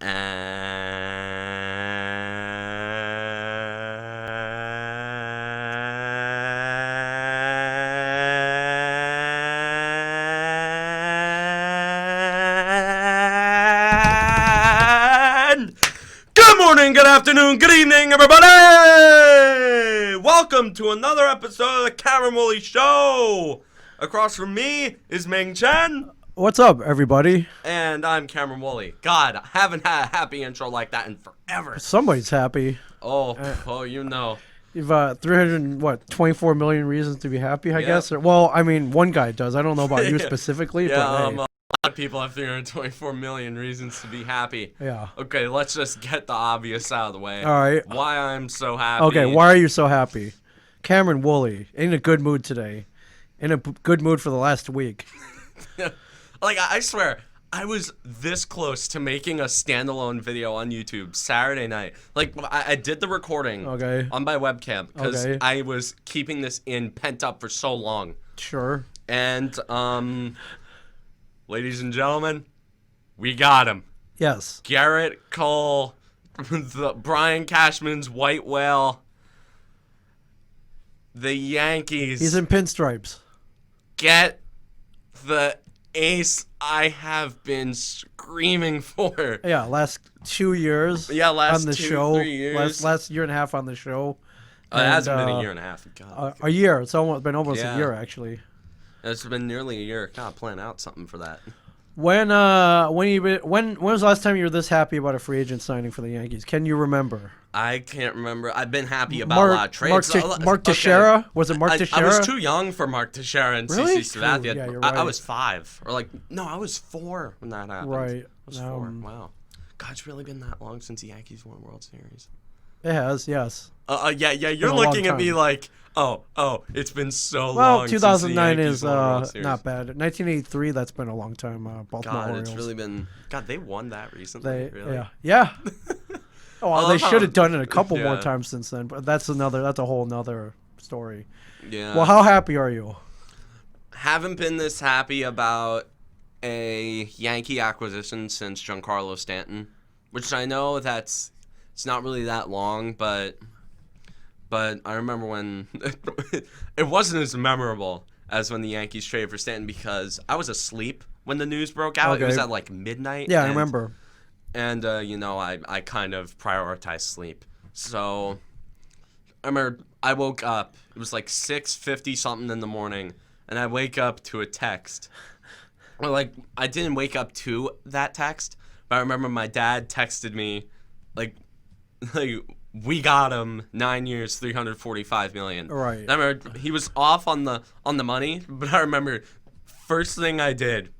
And good morning, good afternoon, good evening, everybody! Welcome to another episode of the Cameron Woolley Show. Across from me is Ming Chen. What's up, everybody? And I'm Cameron Woolley. God, I haven't had a happy intro like that in forever. Somebody's happy. Oh, you know. You've 24 million reasons to be happy, I guess. Well, I mean, one guy does. I don't know about you specifically, but a hey. lot of people have 324 million reasons to be happy. Yeah. Okay, let's just get the obvious out of the way. All right. Why I'm so happy. Okay, why are you so happy? Cameron Woolley, in a good mood today. In a good mood for the last week. Like, I swear, I was this close to making a standalone video on YouTube Saturday night. Like, I did the recording on my webcam because I was keeping this in pent up for so long. Sure. And, ladies and gentlemen, we got him. Yes. Garrett Cole, Brian Cashman's White Whale, the Yankees. He's in pinstripes. Get the ace I have been screaming for. Yeah, last 2 years. Yeah, last on the 2, show. 3 years. Last year and a half on the show. It hasn't been a year and a half. God. A year. It's been almost a year, actually. It's been nearly a year. Gotta plan out something for that. When was the last time you were this happy about a free agent signing for the Yankees? Can you remember? I can't remember. I've been happy about a lot of trades. Mark Teixeira? Was it Mark Teixeira? I was too young for Mark Teixeira and really? CC Sabathia. Yeah, you're right. I was 5. Or I was 4 when that happened. Right. I was 4. Wow. God, it's really been that long since the Yankees won World Series. It has, yes. Yeah. You're looking at me like, oh, it's been so long. Well, 2009 since is not bad. 1983, that's been a long time. Baltimore Orioles. It's really been. God, they won that recently. Really? Yeah. Oh, well, they should have done it a couple more Yeah. times since then, but that's a whole nother story. Yeah. Well, how happy are you? Haven't been this happy about a Yankee acquisition since Giancarlo Stanton, which I know it's not really that long, but I remember when it wasn't as memorable as when the Yankees traded for Stanton because I was asleep when the news broke out. Okay. It was at like midnight. Yeah, I remember. And, I kind of prioritized sleep. So I remember I woke up. It was like 6:50 something in the morning, and I wake up to a text. Or I didn't wake up to that text, but I remember my dad texted me, like we got him 9 years, $345 million. Right. And I remember he was off on the money, but I remember first thing I did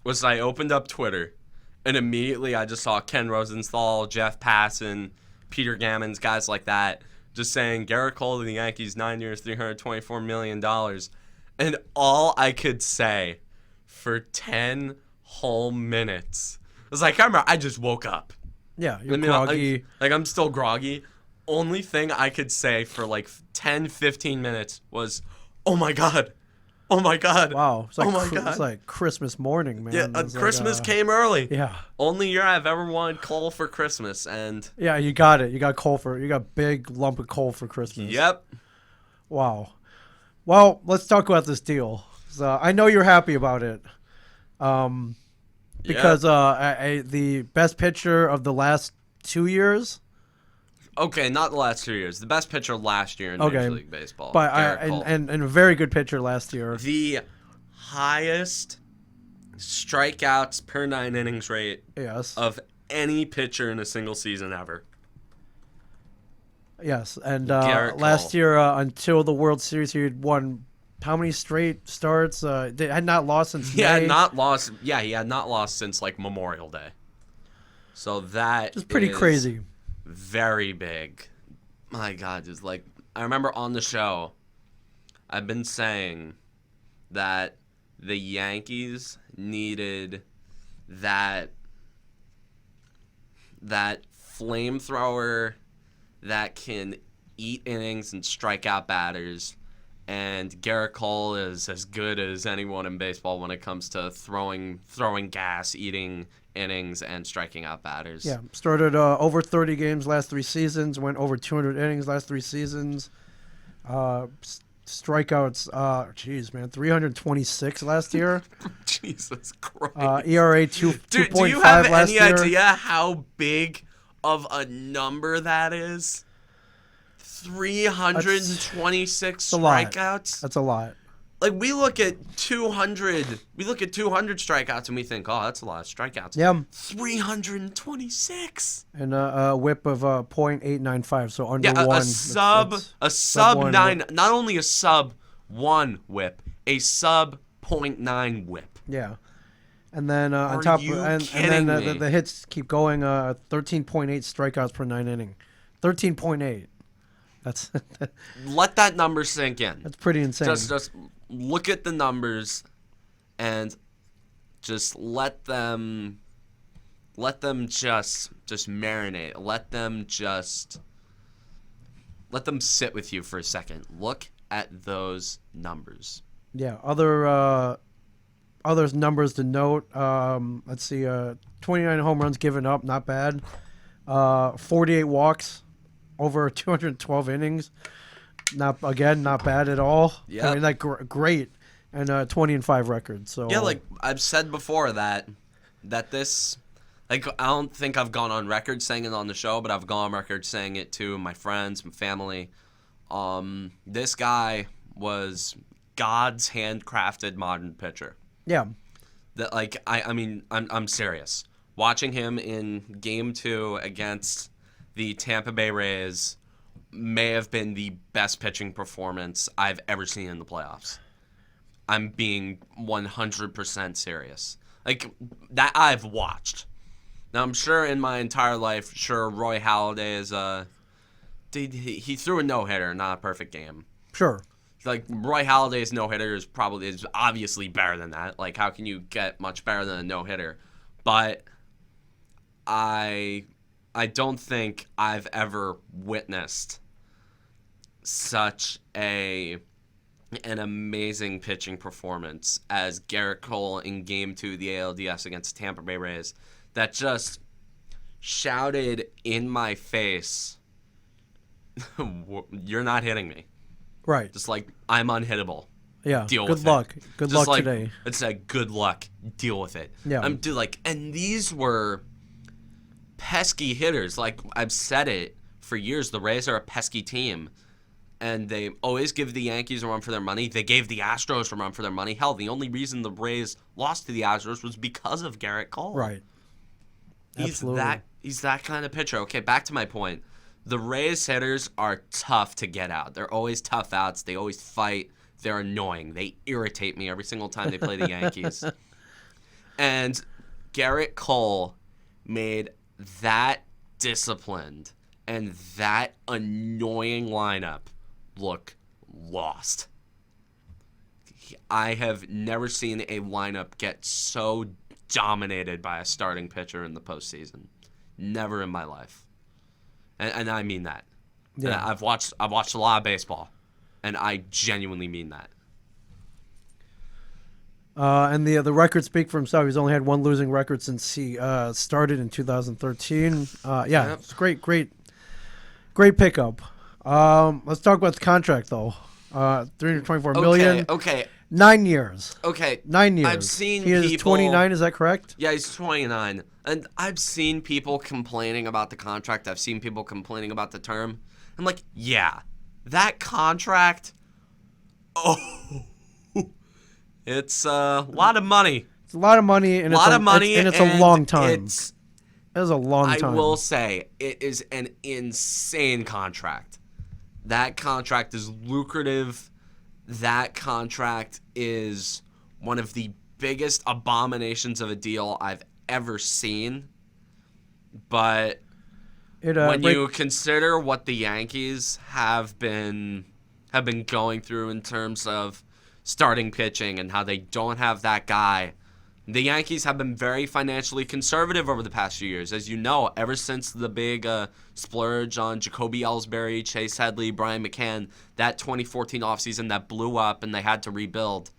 was I opened up Twitter, and immediately I just saw Ken Rosenthal, Jeff Passan, Peter Gammons, guys like that, just saying Garrett Cole to the Yankees, 9 years, $324 million. And all I could say for 10 whole minutes was like, I remember I just woke up. Yeah, you're groggy. I'm still groggy. Only thing I could say for 10, 15 minutes was, oh my God. Oh my God. Wow. It's God. It's like Christmas morning, man. Yeah, Christmas came early. Yeah. Only year I've ever wanted Cole for Christmas, and yeah, you got it. You got big lump of coal for Christmas. Yep. Wow. Well, let's talk about this deal. So I know you're happy about it. Because the best pitcher of the last 2 years. Okay, not the last 2 years. The best pitcher last year in Major League Baseball. But and a very good pitcher last year. The highest strikeouts per 9 innings rate of any pitcher in a single season ever. Yes, and last year until the World Series, he had won how many straight starts? They had not lost since May. He had not lost since Memorial Day. So that is pretty crazy. Very big. My God, I remember on the show, I've been saying that the Yankees needed that flamethrower that can eat innings and strike out batters And Garrett Cole is as good as anyone in baseball when it comes to throwing gas, eating innings, and striking out batters. Yeah, started over 30 games last 3 seasons, went over 200 innings last 3 seasons. Strikeouts, 326 last year. Jesus Christ. ERA 2.5 do you have last any year. idea how big of a number that is? 326 strikeouts. That's a lot. Like we look at 200 strikeouts and we think, "Oh, that's a lot of strikeouts." Yeah. 326. And a whip of .895, so under Yeah, one. a sub 9, whip. not only a sub 1 whip, a sub .9 whip. Yeah. And then on Are top you and kidding then me? the hits keep going 13.8 strikeouts per 9 inning. 13.8. That's Let that number sink in. that's pretty insane. Just look at the numbers and just let them just marinate. Let them sit with you for a second. Look at those numbers. Yeah, other numbers to note. Let's see, 29 home runs given up, not bad. 48 walks, over 212 innings. Not bad at all. Yeah, I mean, great, and 20-5 record. So yeah, like I've said before that this, like I don't think I've gone on record saying it on the show, but I've gone on record saying it to my friends, my family. This guy was God's handcrafted modern pitcher. Yeah. That like I mean I'm serious. Watching him in Game 2 against the Tampa Bay Rays may have been the best pitching performance I've ever seen in the playoffs. I'm being 100% serious. Like that I've watched. Now I'm sure in my entire life, Roy Halladay is he threw a no-hitter, not a perfect game. Sure. Like Roy Halladay's no-hitter is obviously better than that. Like how can you get much better than a no-hitter? But I don't think I've ever witnessed such an amazing pitching performance as Garrett Cole in Game 2 of the ALDS against Tampa Bay Rays that just shouted in my face, "You're not hitting me." Right. Just like, I'm unhittable. Yeah. Deal good with luck. it. Good Just luck like, today. It's like, good luck. Deal with it. Yeah. And these were pesky hitters. Like, I've said it for years. The Rays are a pesky team. And they always give the Yankees a run for their money. They gave the Astros a run for their money. Hell, the only reason the Rays lost to the Astros was because of Garrett Cole. Right. Absolutely. He's that kind of pitcher. Okay, back to my point. The Rays hitters are tough to get out. They're always tough outs. They always fight. They're annoying. They irritate me every single time they play the Yankees. And Garrett Cole made that disciplined and that annoying lineup look lost. I have never seen a lineup get so dominated by a starting pitcher in the postseason. Never in my life. And I mean that. Yeah. And I've watched a lot of baseball, and I genuinely mean that. And the records speak for himself. He's only had one losing record since he started in 2013. Yep. It's great pickup. Let's talk about the contract though. $324 million. Okay. 9 years. Okay. 9 years. I've seen he is people. 29. Is that correct? Yeah, he's 29, and I've seen people complaining about the contract. I've seen people complaining about the term. I'm like, yeah, that contract. Oh, it's a lot of money. It's a lot of money, and it's a long time. It is a long time. I will say it is an insane contract. That contract is lucrative. That contract is one of the biggest abominations of a deal I've ever seen. But when you consider what the Yankees have been going through in terms of starting pitching and how they don't have that guy The Yankees have been very financially conservative over the past few years. As you know, ever since the big splurge on Jacoby Ellsbury, Chase Headley, Brian McCann, that 2014 offseason that blew up and they had to rebuild,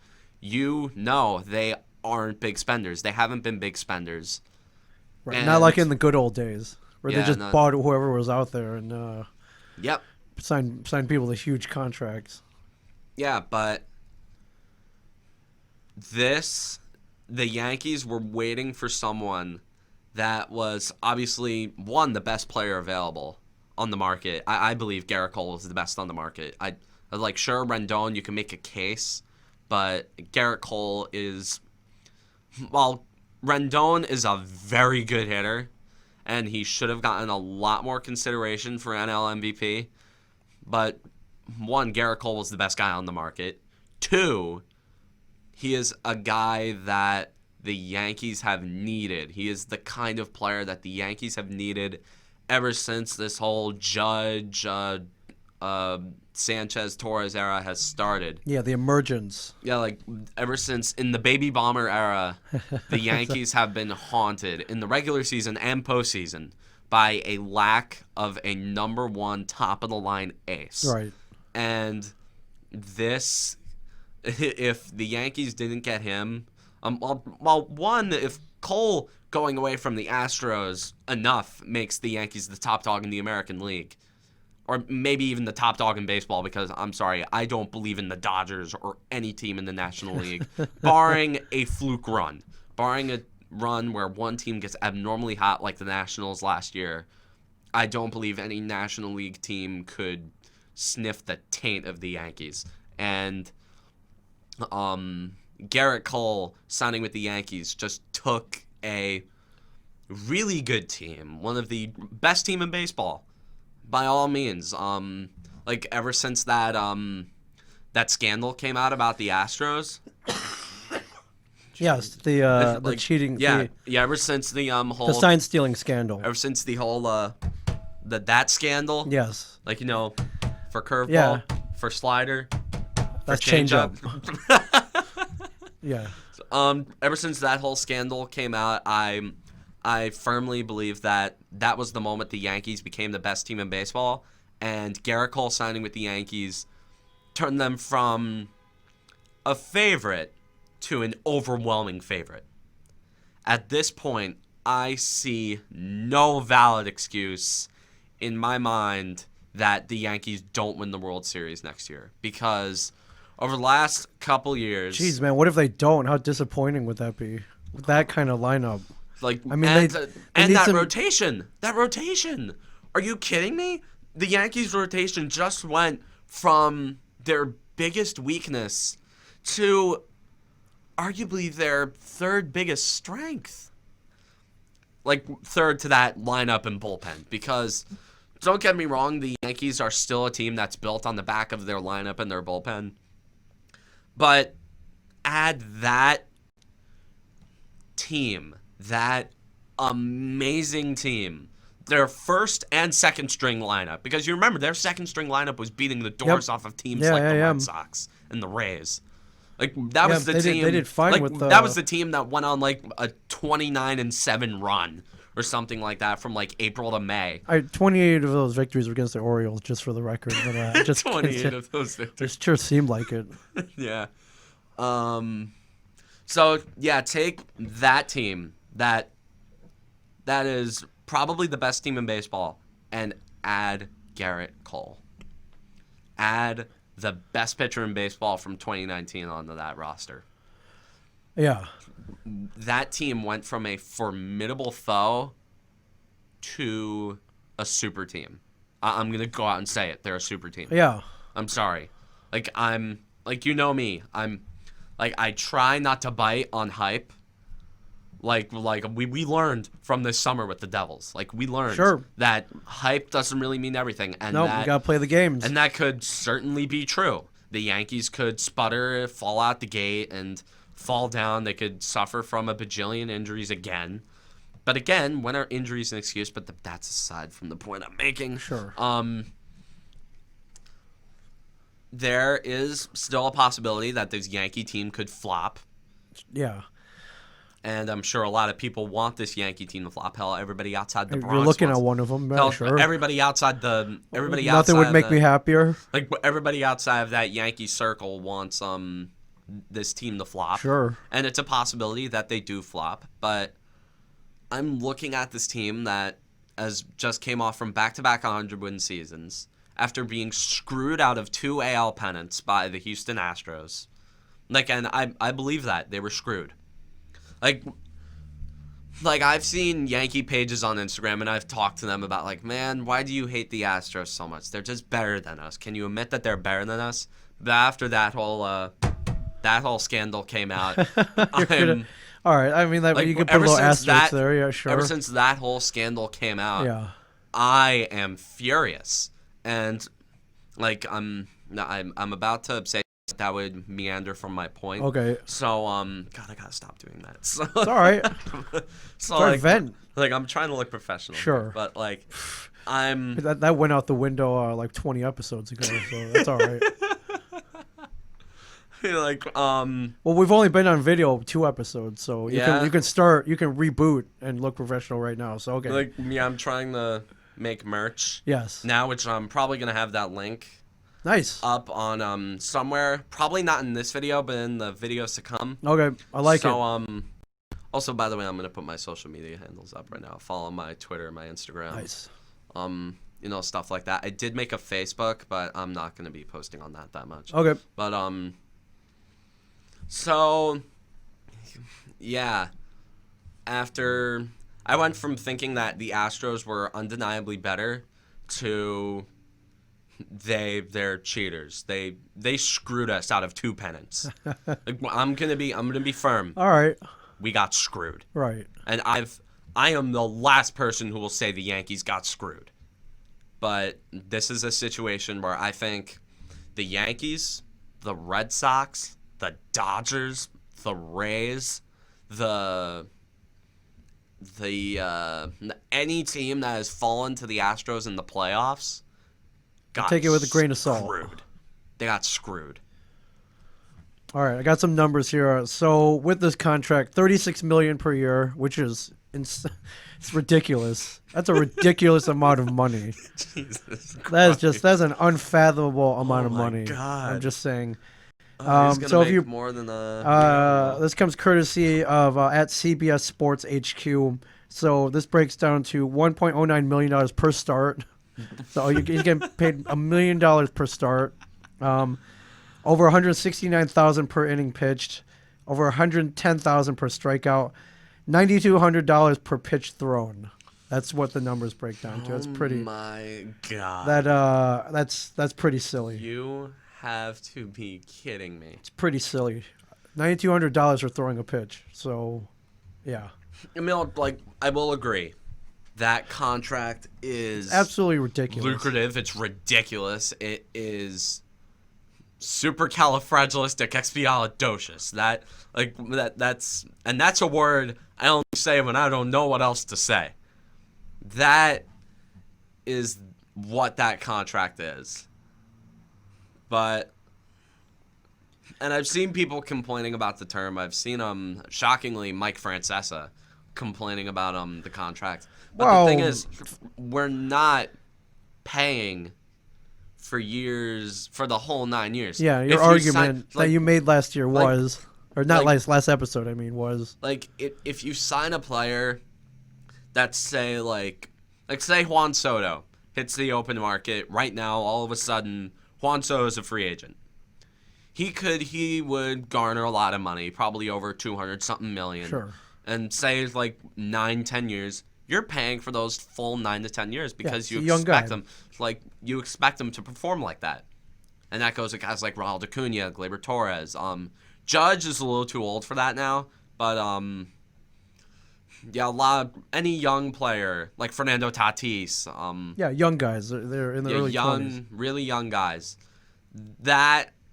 they aren't big spenders. They haven't been big spenders. Right. Not like in the good old days where they just bought whoever was out there and signed people to huge contracts. Yeah, but the Yankees were waiting for someone that was obviously, one, the best player available on the market. I believe Garrett Cole is the best on the market. Sure, Rendon, you can make a case, but Garrett Cole is, well, Rendon is a very good hitter, and he should have gotten a lot more consideration for NL MVP. But, one, Garrett Cole was the best guy on the market. Two, he is a guy that the Yankees have needed. He is the kind of player that the Yankees have needed ever since this whole Judge, Sanchez, Torres era has started. Yeah, the emergence. Yeah, ever since in the Baby Bomber era, the Yankees have been haunted in the regular season and postseason by a lack of a number one top-of-the-line ace. Right. And this, if the Yankees didn't get him, if Cole going away from the Astros enough makes the Yankees the top dog in the American League, or maybe even the top dog in baseball, because I'm sorry, I don't believe in the Dodgers or any team in the National League, barring a fluke run, barring a run where one team gets abnormally hot like the Nationals last year. I don't believe any National League team could sniff the taint of the Yankees. And Garrett Cole signing with the Yankees just took a really good team, one of the best team in baseball, by all means. Ever since that scandal came out about the Astros. Yes, the cheating. Yeah, ever since the the sign stealing scandal. Ever since the whole that scandal. Yes. For curveball, for slider, that's for changeup. Yeah. Ever since that whole scandal came out, I firmly believe that was the moment the Yankees became the best team in baseball, and Garrett Cole signing with the Yankees turned them from a favorite to an overwhelming favorite. At this point, I see no valid excuse in my mind that the Yankees don't win the World Series next year, because over the last couple years... Jeez, man, what if they don't? How disappointing would that be? With that kind of lineup. Rotation. That rotation. Are you kidding me? The Yankees rotation just went from their biggest weakness to arguably their third biggest strength. Third to that lineup and bullpen. Because, don't get me wrong, the Yankees are still a team that's built on the back of their lineup and their bullpen. But add that team, that amazing team, their first and second string lineup, because you remember their second string lineup was beating the doors off of teams the Red Sox and the Rays. That was the team. They did fine with that was the team that went on a 29-7 run or something like that from April to May. 28 of those victories were against the Orioles, just for the record. But, just 28 of those victories. It sure seemed like it. Yeah. So yeah, take that team that is probably the best team in baseball and add Garrett Cole. Add the best pitcher in baseball from 2019 onto that roster. Yeah. That team went from a formidable foe to a super team. I'm going to go out and say it. They're a super team. Yeah. I'm sorry. You know me. I try not to bite on hype. We learned from this summer with the Devils. We learned that hype doesn't really mean everything. And you got to play the games. And that could certainly be true. The Yankees could sputter, fall out the gate, and fall down. They could suffer from a bajillion injuries again. But again, when are injuries an excuse? But that's aside from the point I'm making. Sure. There is still a possibility that this Yankee team could flop. Yeah. And I'm sure a lot of people want this Yankee team to flop. Hell, everybody outside the Bronx. You're looking wants, at one of them, yeah, hell, sure. everybody outside Nothing would make me happier. Like everybody outside of that Yankee circle wants this team to flop. Sure. And it's a possibility that they do flop, but I'm looking at this team that just came off from back-to-back 100-win seasons after being screwed out of 2 AL pennants by the Houston Astros. And I believe that they were screwed. Like I've seen Yankee pages on Instagram, and I've talked to them about, like, man, why do you hate the Astros so much? They're just better than us. Can you admit that they're better than us? But after that whole scandal came out, all right. I mean, you can put a little asterisk there. Yeah, sure. Ever since that whole scandal came out, yeah, I am furious, and I'm about to say that would meander from my point. Okay. So God, I gotta stop doing that. So, it's all right. So vent. I'm trying to look professional. Sure. But I'm that went out the window 20 episodes ago, so that's all right. Well, we've only been on video 2 episodes, so you can reboot and look professional right now. So okay. I'm trying to make merch. Yes. Now, which I'm probably gonna have that link. Nice. Up on somewhere, probably not in this video, but in the videos to come. Okay, I like it. So also, by the way, I'm gonna put my social media handles up right now. Follow my Twitter, my Instagram. Nice. Stuff like that. I did make a Facebook, but I'm not gonna be posting on that much. Okay. But so yeah, after I went from thinking that the Astros were undeniably better to they're cheaters. They screwed us out of 2 pennants. I'm gonna be firm. All right. We got screwed. Right. And I am the last person who will say the Yankees got screwed. But this is a situation where I think the Yankees, the Red Sox, the Dodgers, the Rays, any team that has fallen to the Astros in the playoffs take it with a grain of salt. They got screwed. All right, I got some numbers here. So with this contract, $36 million per year, which is it's ridiculous. That's a ridiculous amount of money. Jesus Christ. That's an unfathomable amount of money. God. I'm just saying. So if you more than this comes courtesy of at CBS Sports HQ. So this breaks down to $1.09 million per start. So he's getting paid $1 million per start. Over $169,000 per inning pitched. Over $110,000 per strikeout. $9,200 per pitch thrown. That's what the numbers break down to. It's pretty. Oh my God. That's pretty silly. You have to be kidding me. It's pretty silly. $9,200 for throwing a pitch. So, yeah. I mean, I will agree. That contract is absolutely ridiculous. Lucrative. It's ridiculous. It is supercalifragilisticexpialidocious. That's a word I only say when I don't know what else to say. That is what that contract is. And I've seen people complaining about the term. I've seen shockingly Mike Francesa complaining about the contract. But the thing is, we're not paying for the whole 9 years. Yeah, your argument that you made last year was, or not last episode, I mean, was if you sign a player that's say Juan Soto hits the open market right now, all of a sudden Juan Soto is a free agent. He would garner a lot of money, probably over 200-something million. Sure. And say 9-10 years. You're paying for those full 9 to 10 years because you expect them to perform like that. And that goes with guys like Ronald Acuna, Gleyber Torres. Judge is a little too old for that now, but any young player like Fernando Tatis. Young guys. They're in the early 20s. Really young guys.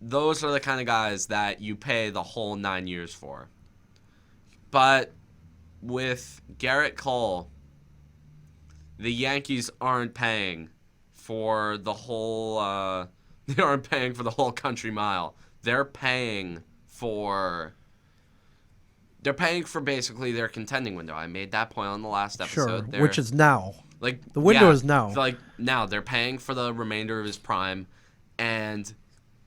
Those are the kind of guys that you pay the whole 9 years for. But with Garrett Cole, the Yankees aren't paying for the whole. They aren't paying for the whole country mile. They're paying for They're paying for basically their contending window. I made that point on the last episode. Sure, which is now. Like the window is now. Like now they're paying for the remainder of his prime, and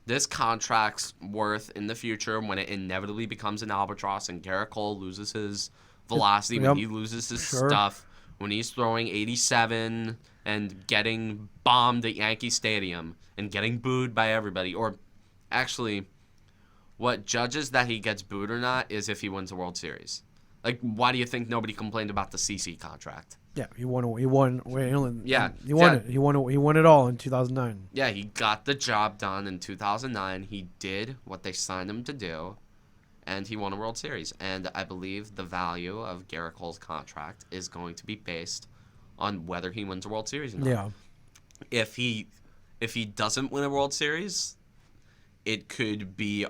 this contract's worth in the future when it inevitably becomes an albatross and Garrett Cole loses his velocity, when he loses his stuff, when he's throwing 87 and getting bombed at Yankee Stadium and getting booed by everybody. Or actually, what judges that he gets booed or not is if he wins the World Series. Like, why do you think nobody complained about the CC contract? Yeah, he won it. He won it all in 2009. Yeah, he got the job done in 2009. He did what they signed him to do, and he won a World Series. And I believe the value of Garrett Cole's contract is going to be based on whether he wins a World Series or not. Yeah. If he doesn't win a World Series, it could be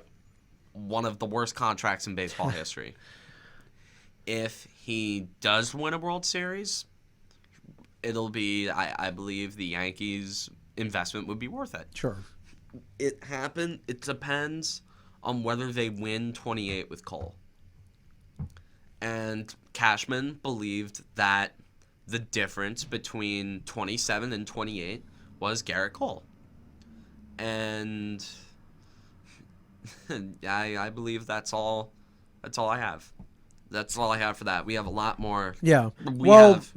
one of the worst contracts in baseball history. If he does win a World Series, it'll be, I believe, the Yankees' investment would be worth it. Sure. It depends on whether they win 28 with Cole. And Cashman believed that the difference between 27 and 28 was Garrett Cole. And I believe that's all I have. That's all I have for that. We have a lot more. Yeah.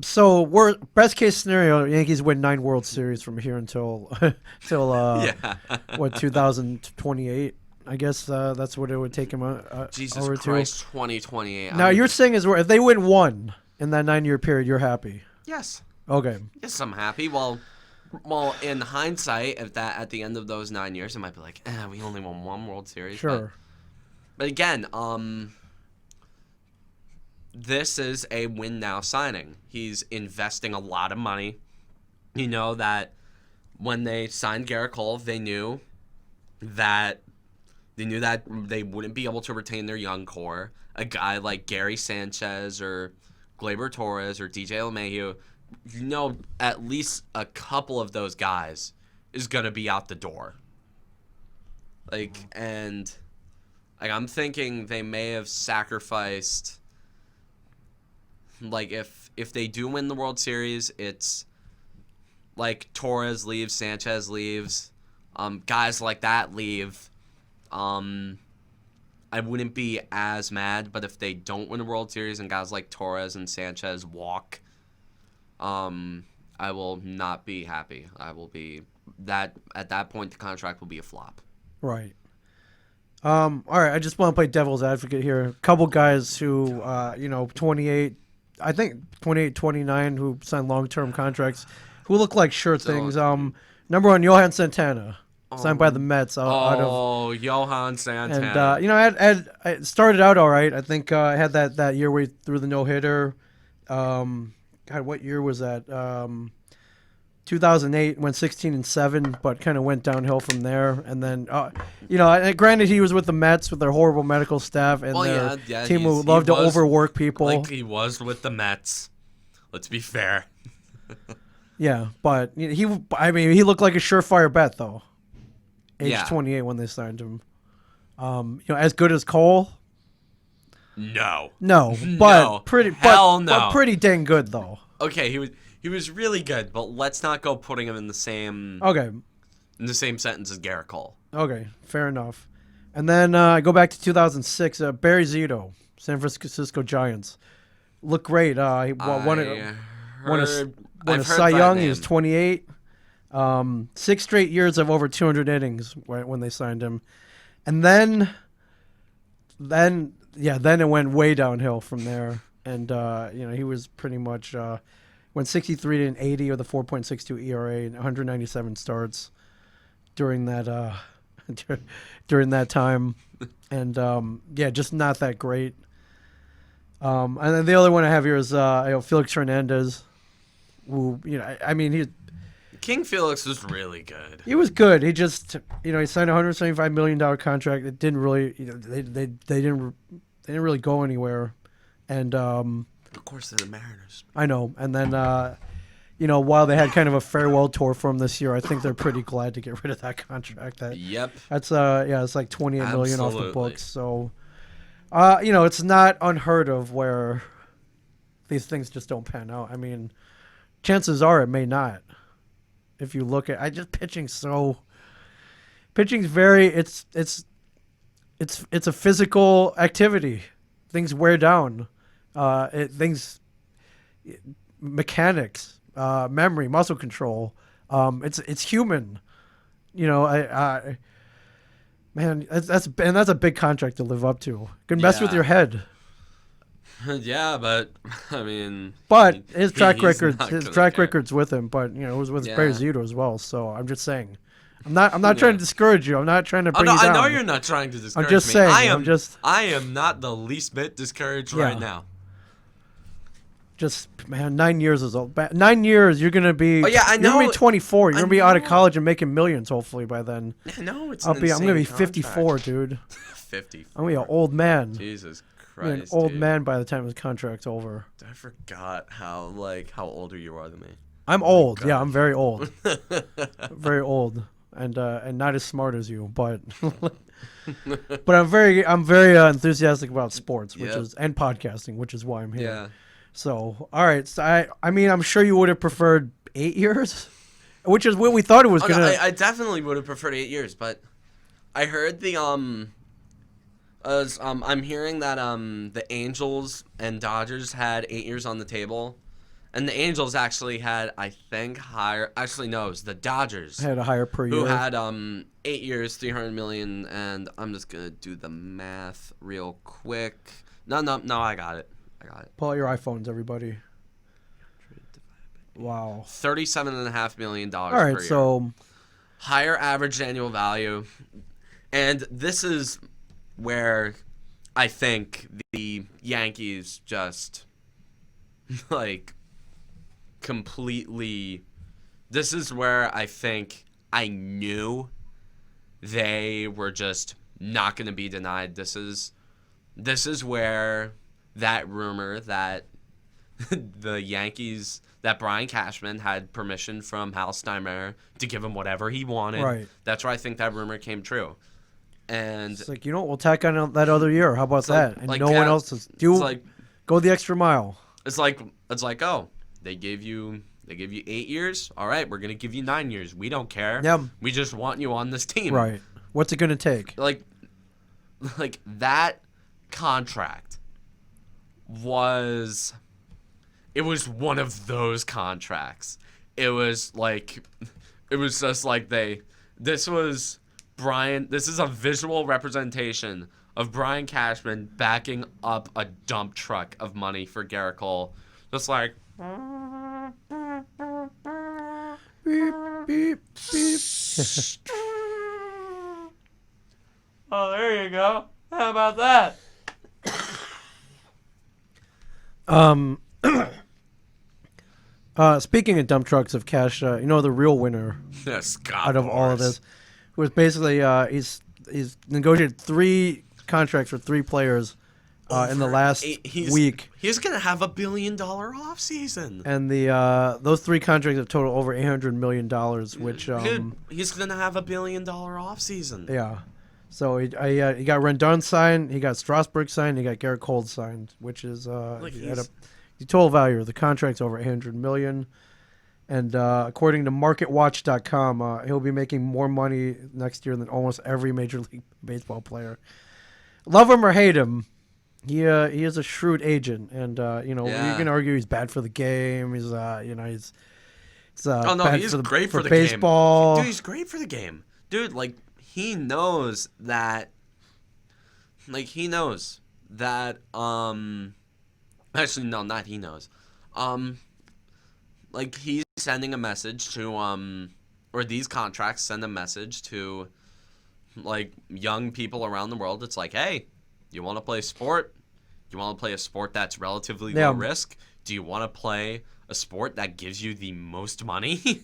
So we're best case scenario, Yankees win 9 World Series from here until 2028. I guess that's what it would take him. Jesus over Christ, to. 2028. Now you're saying is if they win 1 in that 9-year period, you're happy. Yes. Okay. Yes, I'm happy. Well, in hindsight, at the end of those 9 years, it might be like, we only won 1 World Series. Sure. But again, this is a win now signing. He's investing a lot of money. You know that when they signed Garrett Cole, they knew that they wouldn't be able to retain their young core. A guy like Gary Sanchez or Gleyber Torres or DJ LeMahieu, you know, at least a couple of those guys is gonna be out the door. I'm thinking they may have sacrificed. Like, if they do win the World Series, it's like Torres leaves, Sanchez leaves, guys like that leave. I wouldn't be as mad, but if they don't win a World Series and guys like Torres and Sanchez walk, I will not be happy. I will be at that point the contract will be a flop. Right. All right. I just want to play devil's advocate here. A couple guys who, 28. I think 28, 29 who signed long-term contracts who look like sure things. Number 1, Johan Santana, signed by the Mets. Johan Santana. And, I started out all right. I think I had that year where he threw the no-hitter. God, what year was that? 2008, went 16-7, but kind of went downhill from there. And then, granted, he was with the Mets with their horrible medical staff and their team who loved to overwork people. Like he was with the Mets. Let's be fair. Yeah, but he looked like a surefire bet though. Age 28 when they signed him. As good as Cole. No, but pretty dang good though. Okay, he was really good, but let's not go putting him in the same sentence as Garrett Cole. Okay, fair enough. And then I go back to 2006. Barry Zito, San Francisco Giants, looked great. He won a Cy Young. He was 28. 6 straight years of over 200 innings when they signed him, and then it went way downhill from there. And he was pretty much went 63-80 with a 4.62 ERA and 197 starts during that time, and just not that great. And then the other one I have here is Felix Hernandez, who King Felix was really good. He was good. He just he signed a $175 million contract. It didn't really they didn't really go anywhere, and of course they're the Mariners. I know. And then while they had kind of a farewell tour for him this year, I think they're pretty glad to get rid of that contract. Yep. That's it's like $28 million off the books. So It's not unheard of where these things just don't pan out. I mean, chances are it may not. If you look at, pitching's very, it's a physical activity. Things wear down. Things, mechanics, memory, muscle control. It's human. Man, that's a big contract to live up to. Can mess with Yeah. your head. Yeah, but I mean, But his track he's record, not his gonna track care. record's with him. But it was with Yeah. Zito as well. So I'm just saying, I'm not Yeah. trying to discourage you. I'm not trying to Oh, bring no, you down. I know you're not trying to discourage just me. saying, I am not the least bit discouraged Yeah. right now. Just man, 9 years is old. 9 years, you're gonna be. Oh, yeah, I You're gonna know. be 24. You're I gonna be out of know. college and making millions. Hopefully by then. No, it's I'm gonna be 54, dude. 54. I'm gonna be an old man. Jesus I'm gonna be Christ, an old dude. man by the time his contract's over. I forgot how older you are than me. I'm old. God. Yeah, I'm very old. Very old, and not as smart as you, but but I'm very enthusiastic about sports, which Yep. is and podcasting, which is why I'm here. Yeah. So, all right. So I mean, I'm sure you would have preferred 8 years, which is what we thought it was Oh, gonna. no, I definitely would have preferred 8 years, but I heard I'm hearing that the Angels and Dodgers had 8 years on the table, and the Angels actually had, I think, higher. Actually, no, it was the Dodgers had a higher per who year. had 8 years, 300 million, and I'm just gonna do the math real quick. No, I got it. Pull out your iPhones, everybody. Wow. $37.5 million All per right. year. So Higher average annual value, and this is where I think the Yankees just completely. This is where I think I knew they were just not going to be denied. This is where that rumor that the Yankees, that Brian Cashman had permission from Hal Steinbrenner to give him whatever he wanted. Right. That's where I think that rumor came true. And it's like, we'll tack on that other year. How about that? And no one yeah, else is. it's Go the extra mile. it's like oh, they gave you 8 years. All right, we're gonna give you 9 years. We don't care. Yeah. We just want you on this team. Right. What's it gonna take? Like that contract was. It was one of those contracts. It was just like this was Brian. This is a visual representation of Brian Cashman backing up a dump truck of money for Garrett Cole. Just like. Beep beep beep. Oh, there you go. How about that? Speaking of dump trucks of cash, the real winner Yeah, Scott out of all of this was basically he's negotiated 3 contracts for 3 players in the last week, He's gonna have $1 billion offseason. and those 3 contracts have total over $800 million, which Dude, he's gonna have $1 billion offseason. yeah. So he got Rendon signed, he got Strasburg signed, he got Garrett Cole signed, which is the total value of the contract's over $800 million. And according to MarketWatch.com, he'll be making more money next year than almost every Major League Baseball player. Love him or hate him, he is a shrewd agent, and you can argue he's bad for the game. He's he's bad he's for great for the baseball. game. Dude, he's great for the game. Dude, he knows that. He knows that. Actually, no, not he knows. He's sending a message to or these contracts send a message to young people around the world. It's like, hey, you want to play sport? You want to play a sport that's relatively low risk? Do you want to play a sport that gives you the most money?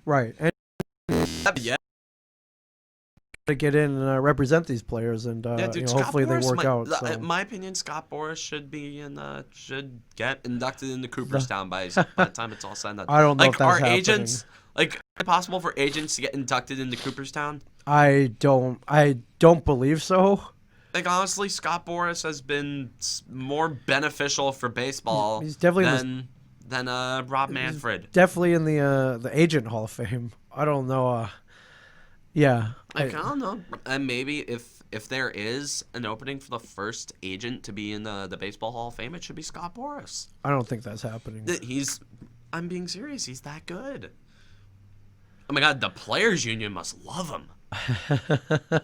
Right. And Yeah. to get in and represent these players, and hopefully they work out. So. In my opinion, Scott Boras should get inducted into Cooperstown by the time it's all said and done. I don't know if that's happening. Agents is it possible for agents to get inducted into Cooperstown? I don't believe so. Like, honestly, Scott Boras has been more beneficial for baseball He's definitely than Rob Manfred. definitely in the agent Hall of Fame. I don't know. Yeah. I don't know. And maybe if there is an opening for the first agent to be in the Baseball Hall of Fame, it should be Scott Boras. I don't think that's happening. I'm being serious. He's that good. Oh my God, the Players Union must love him.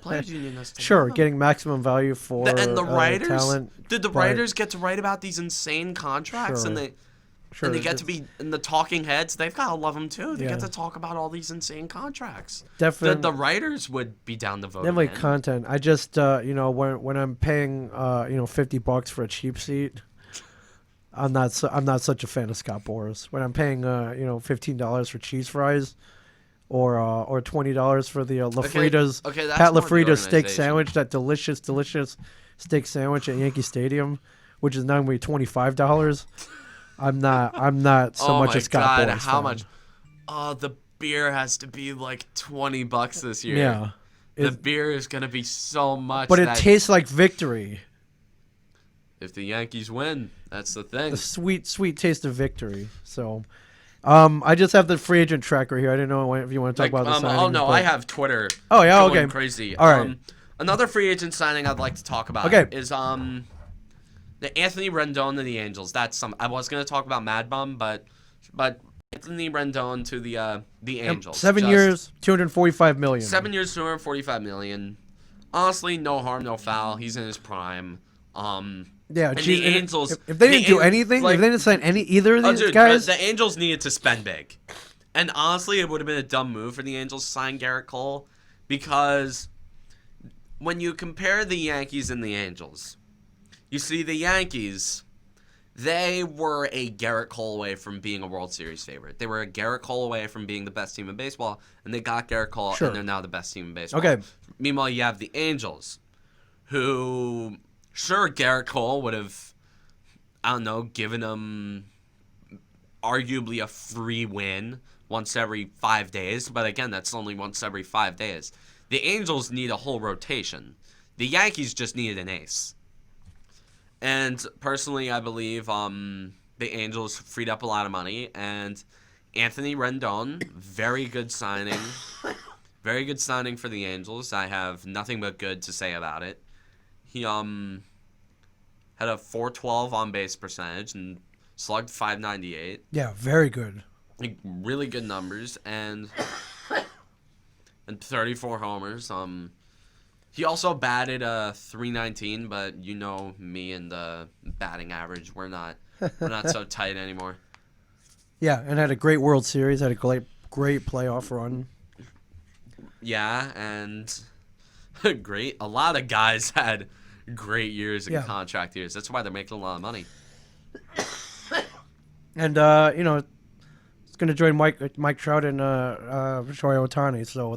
Players Union has to Sure, love him. getting maximum value for And the writers, talent. did the writers get to write about these insane contracts? Sure. And they get to be in the talking heads. They've got to love them too. They Yeah. get to talk about all these insane contracts. Definitely, The writers would be down to vote. definitely content. I just when I'm paying $50 for a cheap seat, I'm not such a fan of Scott Boras. When I'm paying $15 for cheese fries, or $20 for the LaFrida's that's Pat more the LaFrida's steak organization. sandwich, that delicious steak sandwich at Yankee Stadium, which is now going to be $25. I'm not so much a Scott Boras how fan. much? Oh, the beer has to be like $20 this year. Yeah. The beer is gonna be so much. But it that tastes like victory. if the Yankees win, that's the thing. The sweet taste of victory. So, I just have the free agent tracker here. I didn't know if you want to talk about the signing. Oh no, I have Twitter. Oh yeah, going okay. crazy. All right. Another free agent signing I'd like to talk about Okay. is the Anthony Rendon to the Angels. I was gonna talk about Mad Bum, but Anthony Rendon to the Angels. 7 years, $245 million. 7 years, $245 million. Honestly, no harm, no foul. He's in his prime. Yeah, and geez, the Angels. If they didn't do anything, if they didn't sign either of these guys, the Angels needed to spend big. And honestly, it would have been a dumb move for the Angels to sign Garrett Cole, because when you compare the Yankees and the Angels, you see the Yankees, they were a Garrett Cole away from being a World Series favorite. They were a Garrett Cole away from being the best team in baseball, and they got Garrett Cole, Sure. and they're now the best team in baseball. Okay. Meanwhile, you have the Angels, who, sure, Garrett Cole would have, I don't know, given them arguably a free win once every 5 days, but again, that's only once every 5 days. The Angels need a whole rotation. The Yankees just needed an ace. And personally, I believe the Angels freed up a lot of money, and Anthony Rendon, very good signing. Very good signing for the Angels. I have nothing but good to say about it. He had a .412 on base percentage and slugged .598. yeah, very good. Like, really good numbers, and 34 homers. He also batted .319, but you know me and the batting average, we're not so tight anymore. Yeah, and had a great World Series, had a great playoff run. Yeah, and great. A lot of guys had great years and contract years. That's why they're making a lot of money. And it's going to join Mike Trout and Shohei Ohtani, so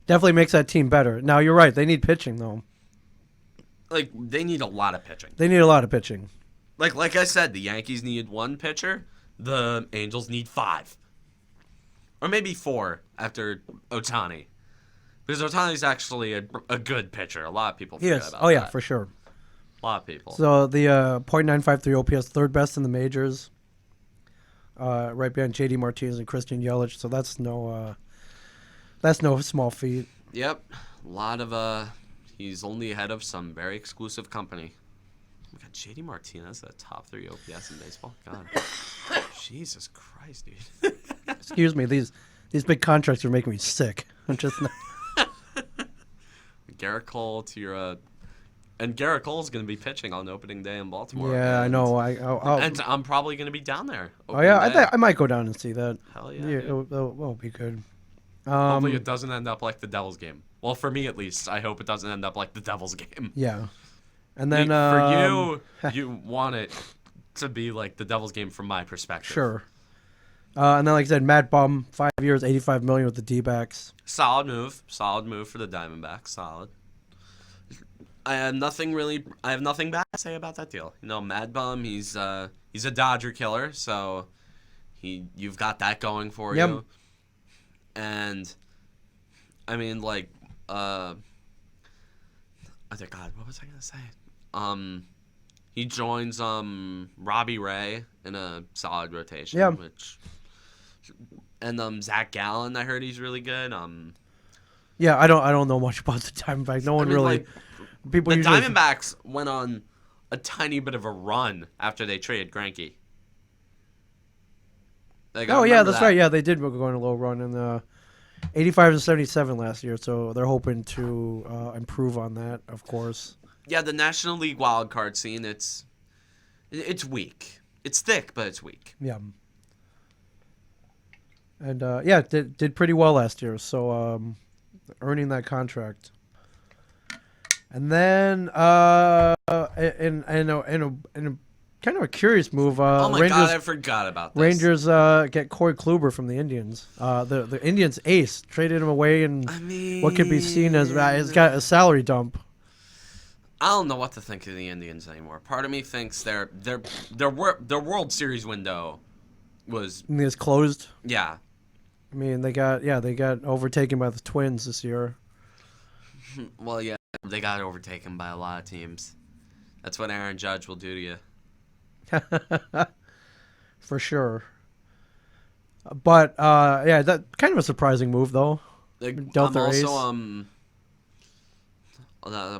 definitely makes that team better. Now you're right; they need pitching though. Like, they need a lot of pitching. They need a lot of pitching. Like I said, the Yankees needed one pitcher. The Angels need 5. Or maybe 4 after Ohtani. Because Ohtani's actually a good pitcher. A lot of people forget about that. Oh, yeah, for sure. A lot of people. So the .953 OPS, third best in the majors. Right behind J.D. Martinez and Christian Yelich. So that's no small feat. Yep. A lot of, he's only ahead of some very exclusive company. Oh my God, J.D. Martinez, the top 3 OPS in baseball? God. Jesus Christ, dude. Excuse me, these big contracts are making me sick. I'm just not. Garrett Cole to your, and Garrett Cole's going to be pitching on opening day in Baltimore. Yeah, I know. And I'm probably going to be down there. Oh yeah, I might go down and see that. Hell yeah. It'll be good. Hopefully it doesn't end up like the Devils game. Well, for me at least, I hope it doesn't end up like the Devils game. Yeah, and then for you want it to be like the Devils game from my perspective. Sure. And then, like I said, Matt Bum, 5 years, $85 million with the D-backs. Solid move for the Diamondbacks. Solid. I have nothing bad to say about that deal. You know, Mad Bum, he's a Dodger killer, so you've got that going for you. And I mean, like, I God, what was I gonna say? He joins Robbie Ray in a solid rotation. Yeah. And Zach Gallen, I heard he's really good. Yeah, I don't know much about the Diamondbacks. No one really. Like, People the usually. Diamondbacks went on a tiny bit of a run after they traded Greinke. Like, Oh yeah, that's right. Yeah, they did go on a little run in 85 and 77 last year. So they're hoping to improve on that, of course. Yeah, the National League wild card scene, it's weak. It's thick, but it's weak. Yeah. And yeah, did pretty well last year. So earning that contract. And then in a kind of a curious move, Oh my Rangers, God, I forgot about this. Rangers get Corey Kluber from the Indians. The Indians ace traded him away, and what could be seen as it's got a salary dump. I don't know what to think of the Indians anymore. Part of me thinks their World Series window was It's closed. yeah. I mean, they got overtaken by the Twins this year. Well, yeah, they got overtaken by a lot of teams. That's what Aaron Judge will do to you. For sure. But yeah, that kind of a surprising move though. Like, Delta I'm Ace. also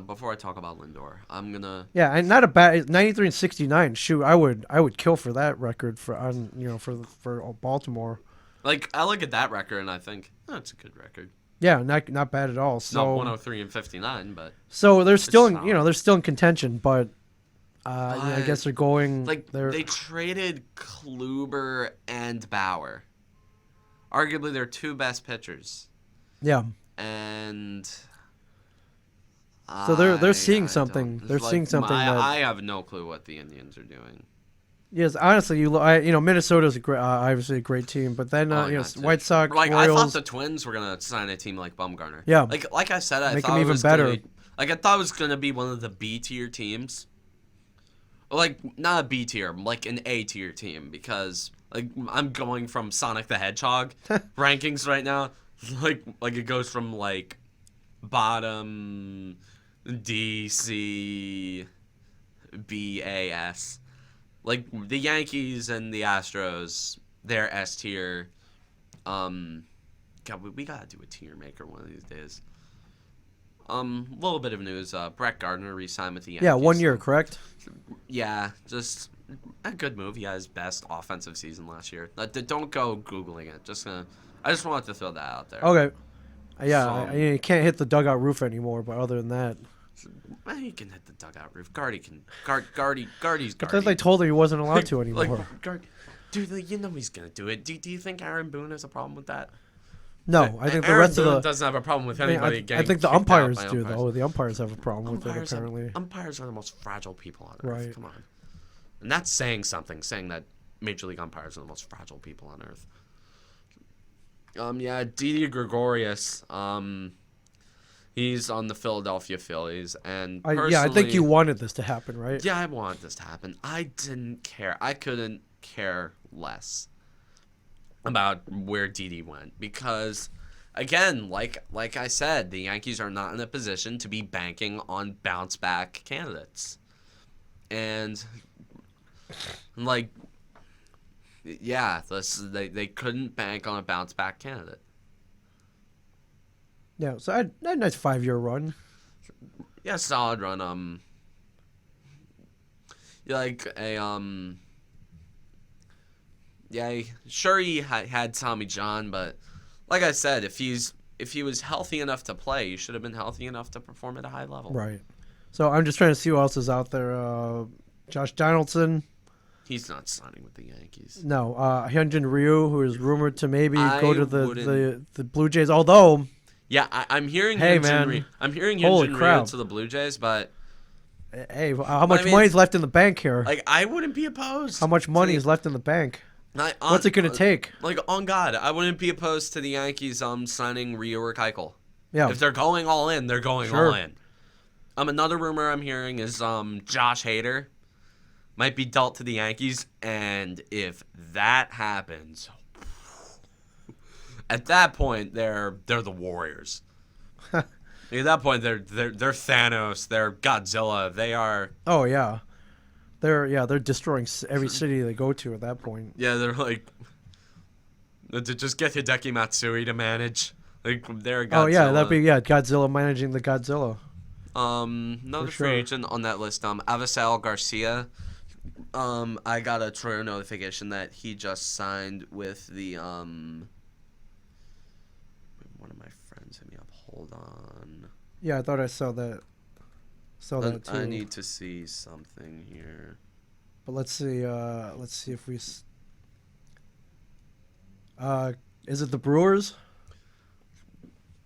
before I talk about Lindor, I'm gonna Yeah, and not a bad 93 and 69. Shoot, I would kill for that record for Baltimore. like I look at that record and I think it's a good record. Yeah, not bad at all. It's So not 103 and 59, but so they're still in, solid. they're still in contention, but I guess they're going like they traded Kluber and Bauer, arguably their two best pitchers, yeah. and So they're seeing I something. don't- They're like, seeing something that I have no clue what the Indians are doing. yes, honestly, Minnesota's obviously a great team, but then Oh, yeah, too. White Sox, Like I thought Royals. the Twins were gonna sign a team like Bumgarner. Yeah. Like I said, I Make thought them it even was better. Gonna be, like I thought it was gonna be one of the B tier teams. Like not a B tier, like an A tier team, because like I'm going from Sonic the Hedgehog rankings right now. Like it goes from like bottom D C B A S. Like the Yankees and the Astros, they're S tier. God, we gotta do a tier maker one of these days. A little bit of news. Brett Gardner re-signed with the Yankees. Yeah, 1 year, correct? Yeah, just a good move. He had his best offensive season last year. Don't go Googling it. I just wanted to throw that out there. Okay. Yeah, you can't hit the dugout roof anymore, but other than that. Well, he can hit the dugout roof. Gardy's Gardy. I thought they told her he wasn't allowed to anymore. Dude, you know he's gonna do it. Do you think Aaron Boone has a problem with that? No, I think the Aaron rest Boone of the. doesn't have a problem with I mean, anybody I getting think the kicked out umpires by do, umpires. though. The umpires have a problem with it, Umpires apparently. Umpires are the most fragile people on earth. Right. Come on. And that's saying something, saying that Major League umpires are the most fragile people on earth. Yeah, Didi Gregorius, he's on the Philadelphia Phillies, and Yeah, I think you wanted this to happen, right? Yeah, I wanted this to happen. I didn't care. I couldn't care less about where Didi went because, again, like I said, the Yankees are not in a position to be banking on bounce back candidates, and like, yeah, they couldn't bank on a bounce back candidate. Yeah, so I had a nice 5-year run. Yeah, solid run. Like a yeah, sure he had Tommy John, but like I said, if he was healthy enough to play, he should have been healthy enough to perform at a high level. Right. So I'm just trying to see who else is out there. Josh Donaldson. He's not signing with the Yankees. No, Hyunjin Ryu, who is rumored to maybe go to wouldn't- the Blue Jays. Although, Yeah, I'm hearing Hey, Hyunjin man. Ryu. I'm hearing Holy Hyunjin crap. Ryu to the Blue Jays, but hey, how much I mean, money's left in the bank here? like I wouldn't be opposed. How much money to- is left in the bank? Like, What's it going to take? Like on God, I wouldn't be opposed to the Yankees signing Ryu or Keuchel. Yeah. If they're going all in, they're going Sure. all in. Another rumor I'm hearing is Josh Hader might be dealt to the Yankees, and if that happens, at that point they're the Warriors. At that point, they're Thanos. They're Godzilla. They are. Oh yeah, they're destroying every city they go to at that point. Yeah, they're like. To just get Hideki Matsui to manage. Like they're Godzilla. Oh yeah, that'd be Godzilla managing the Godzilla. Another free agent on that list. Avisal Garcia. I got a Twitter notification that he just signed with the One of my friends hit me up. Hold on. Yeah, I thought I saw that. Too. I need to see something here. But let's see. Let's see if we. Is it the Brewers?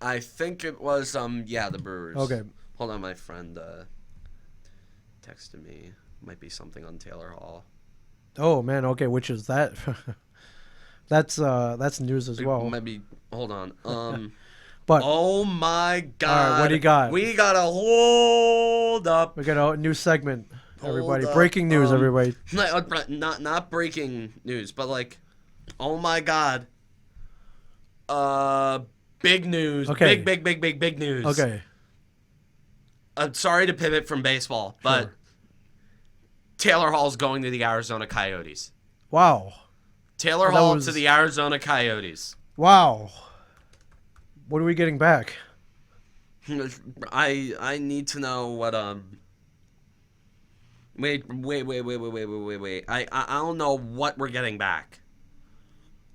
I think it was the Brewers. Okay. Hold on, my friend texted me. Might be something on Taylor Hall. Oh man, okay, which is that? That's news as well. Maybe hold on. But oh my God! All right, what do you got? We gotta hold up. We got a new segment. Everybody, Hold up. breaking news. Everybody. Not breaking news, but like, oh my God. Big news. Okay. Big news. Okay. I'm sorry to pivot from baseball, but Sure. Taylor Hall's going to the Arizona Coyotes. Wow. Taylor Hall to the Arizona Coyotes. Wow. What are we getting back? I need to know what Wait. I don't know what we're getting back.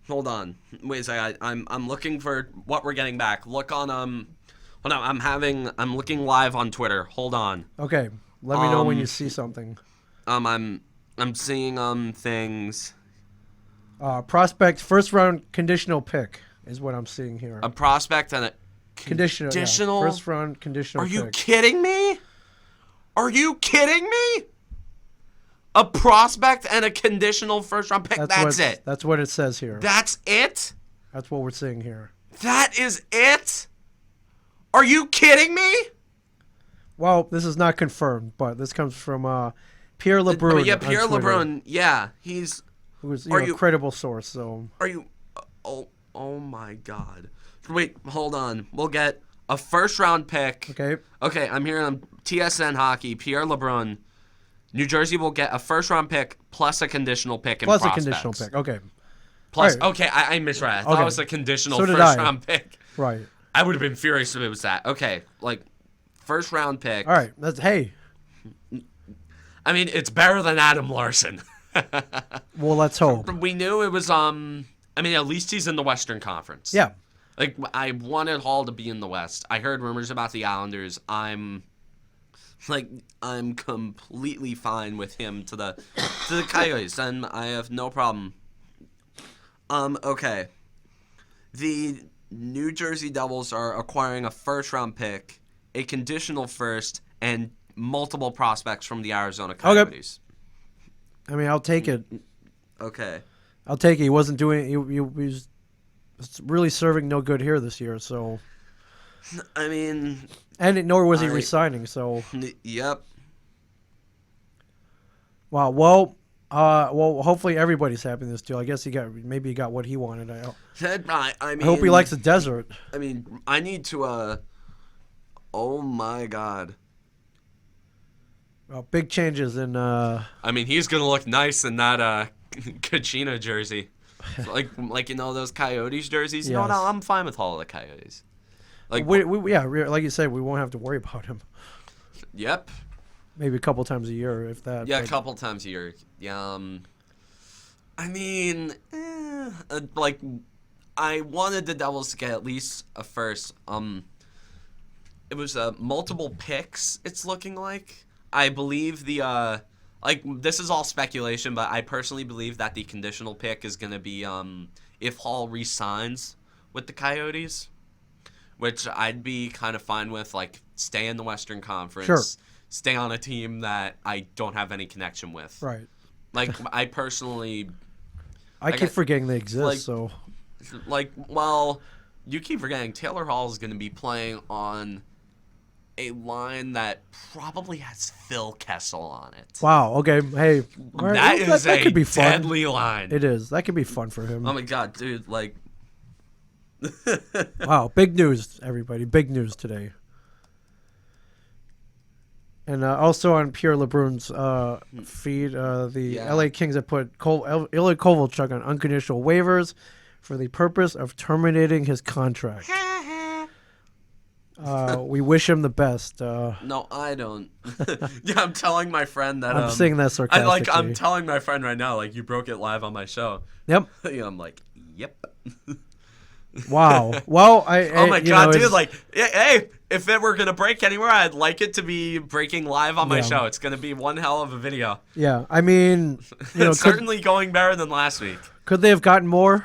Hold on. Wait a second. I'm looking for what we're getting back. Look on hold on. I'm looking live on Twitter. Hold on. Okay. Let me know when you see something. I'm seeing things. Prospect first round conditional pick is what I'm seeing here. A prospect and a Conditional. Yeah. First round conditional Are pick. you kidding me? Are you kidding me? A prospect and a conditional first round pick. That's it. That's what it says here. That's it? That's what we're seeing here. That is it? Are you kidding me? Well, this is not confirmed, but this comes from Pierre LeBrun. Yeah, Pierre LeBrun. Yeah, he's who's a credible source. So are you? Oh my God! Wait, hold on. We'll get a first round pick. Okay, I'm hearing on TSN Hockey. Pierre LeBrun. New Jersey will get a first round pick plus a conditional pick and prospects. A conditional pick. Okay. Plus, right. okay, I misread. I thought it was a conditional So first round pick. Right. I would have been furious if it was that. Okay, like first round pick. All right. Hey. I mean, it's better than Adam Larson. Well, let's hope. We knew it was. I mean, at least he's in the Western Conference. Yeah. Like I wanted Hall to be in the West. I heard rumors about the Islanders. I'm completely fine with him to the Coyotes, and I have no problem. Okay. The New Jersey Devils are acquiring a first-round pick, a conditional first, and multiple prospects from the Arizona Coyotes. Okay. I mean, I'll take it. Okay. I'll take it. He wasn't doing. He was really serving no good here this year. So. I mean. Nor was he resigning. So. Yep. Wow. Well. Hopefully everybody's happy in this deal. I guess he got what he wanted. I mean, I hope he likes the desert. I mean, I need to. Oh my God. Big changes in. I mean, he's gonna look nice in that Kachina jersey, like those Coyotes jerseys. Yes. No, I'm fine with all of the Coyotes. Like like you said, we won't have to worry about him. Yep. Maybe a couple times a year, if that. Yeah, a couple times a year. Yeah. I mean, like, I wanted the Devils to get at least a first. It was multiple picks. It's looking like. I believe the this is all speculation, but I personally believe that the conditional pick is gonna be if Hall re-signs with the Coyotes, which I'd be kind of fine with. Like, stay in the Western Conference. Sure. Stay on a team that I don't have any connection with. Right. Like, I personally... I keep forgetting they exist, like, so... Like, well, you keep forgetting Taylor Hall is going to be playing on a line that probably has Phil Kessel on it. Wow, okay. Hey, right, that could be fun. Deadly line. It is. That could be fun for him. Oh, my God, dude, like... Wow, big news, everybody. Big news today. And also on Pierre LeBrun's feed, the LA Kings have put Ilya Kovalchuk on unconditional waivers for the purpose of terminating his contract. We wish him the best. No, I don't. Yeah, I'm telling my friend that. I'm saying that sarcastically. I'm telling my friend right now, like, you broke it live on my show. Yep. Yeah, I'm like, yep. Wow. Well, oh my god, dude! Like, hey, if it were gonna break anywhere, I'd like it to be breaking live on my show. It's gonna be one hell of a video. Yeah, I mean, it's certainly going better than last week. Could they have gotten more?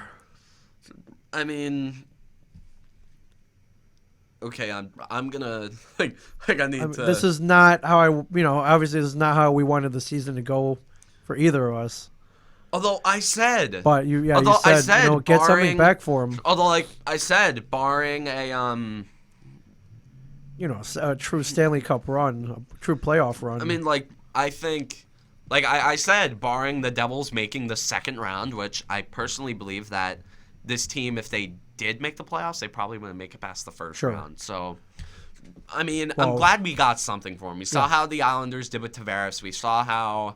I mean, okay, I'm gonna like I need to. This is not how obviously this is not how we wanted the season to go for either of us. Although I said, but you said, get something back for him. Although, like I said, barring a a true Stanley Cup run, a true playoff run. I mean, like I think, like I said, barring the Devils making the second round, which I personally believe that this team, if they did make the playoffs, they probably wouldn't make it past the first round. So, I mean, I'm glad we got something for him. We saw how the Islanders did with Tavares. We saw how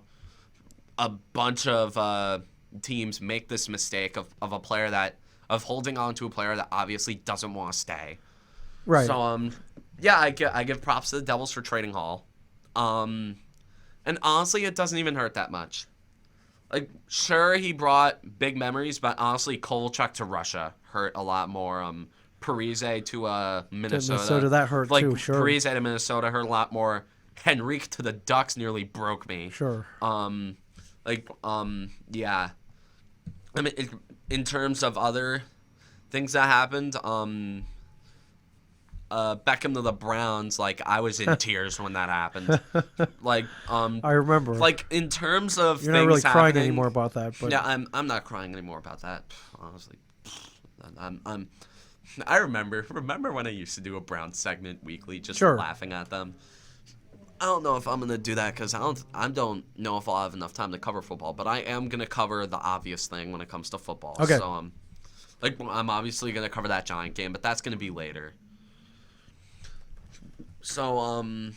a bunch of teams make this mistake of a player of holding on to a player that obviously doesn't want to stay. Right. So yeah, I give props to the Devils for trading Hall. And honestly, it doesn't even hurt that much. Like, sure, he brought big memories, but honestly, Kovalchuk to Russia hurt a lot more. Parise to Minnesota. Minnesota, that hurt too. Sure. Parise to Minnesota hurt a lot more. Henrique to the Ducks nearly broke me. Sure. Yeah. I mean, in terms of other things that happened, Beckham to the Browns, like, I was in tears when that happened. Like, I remember. Like, in terms of You're things not really crying happening, anymore about that, but yeah, I'm not crying anymore about that. Honestly, I remember when I used to do a Browns segment weekly, just laughing at them. I don't know if I'm gonna do that because I don't know if I'll have enough time to cover football, but I am gonna cover the obvious thing when it comes to football. Okay. So I'm obviously gonna cover that Giant game, but that's gonna be later. So I'm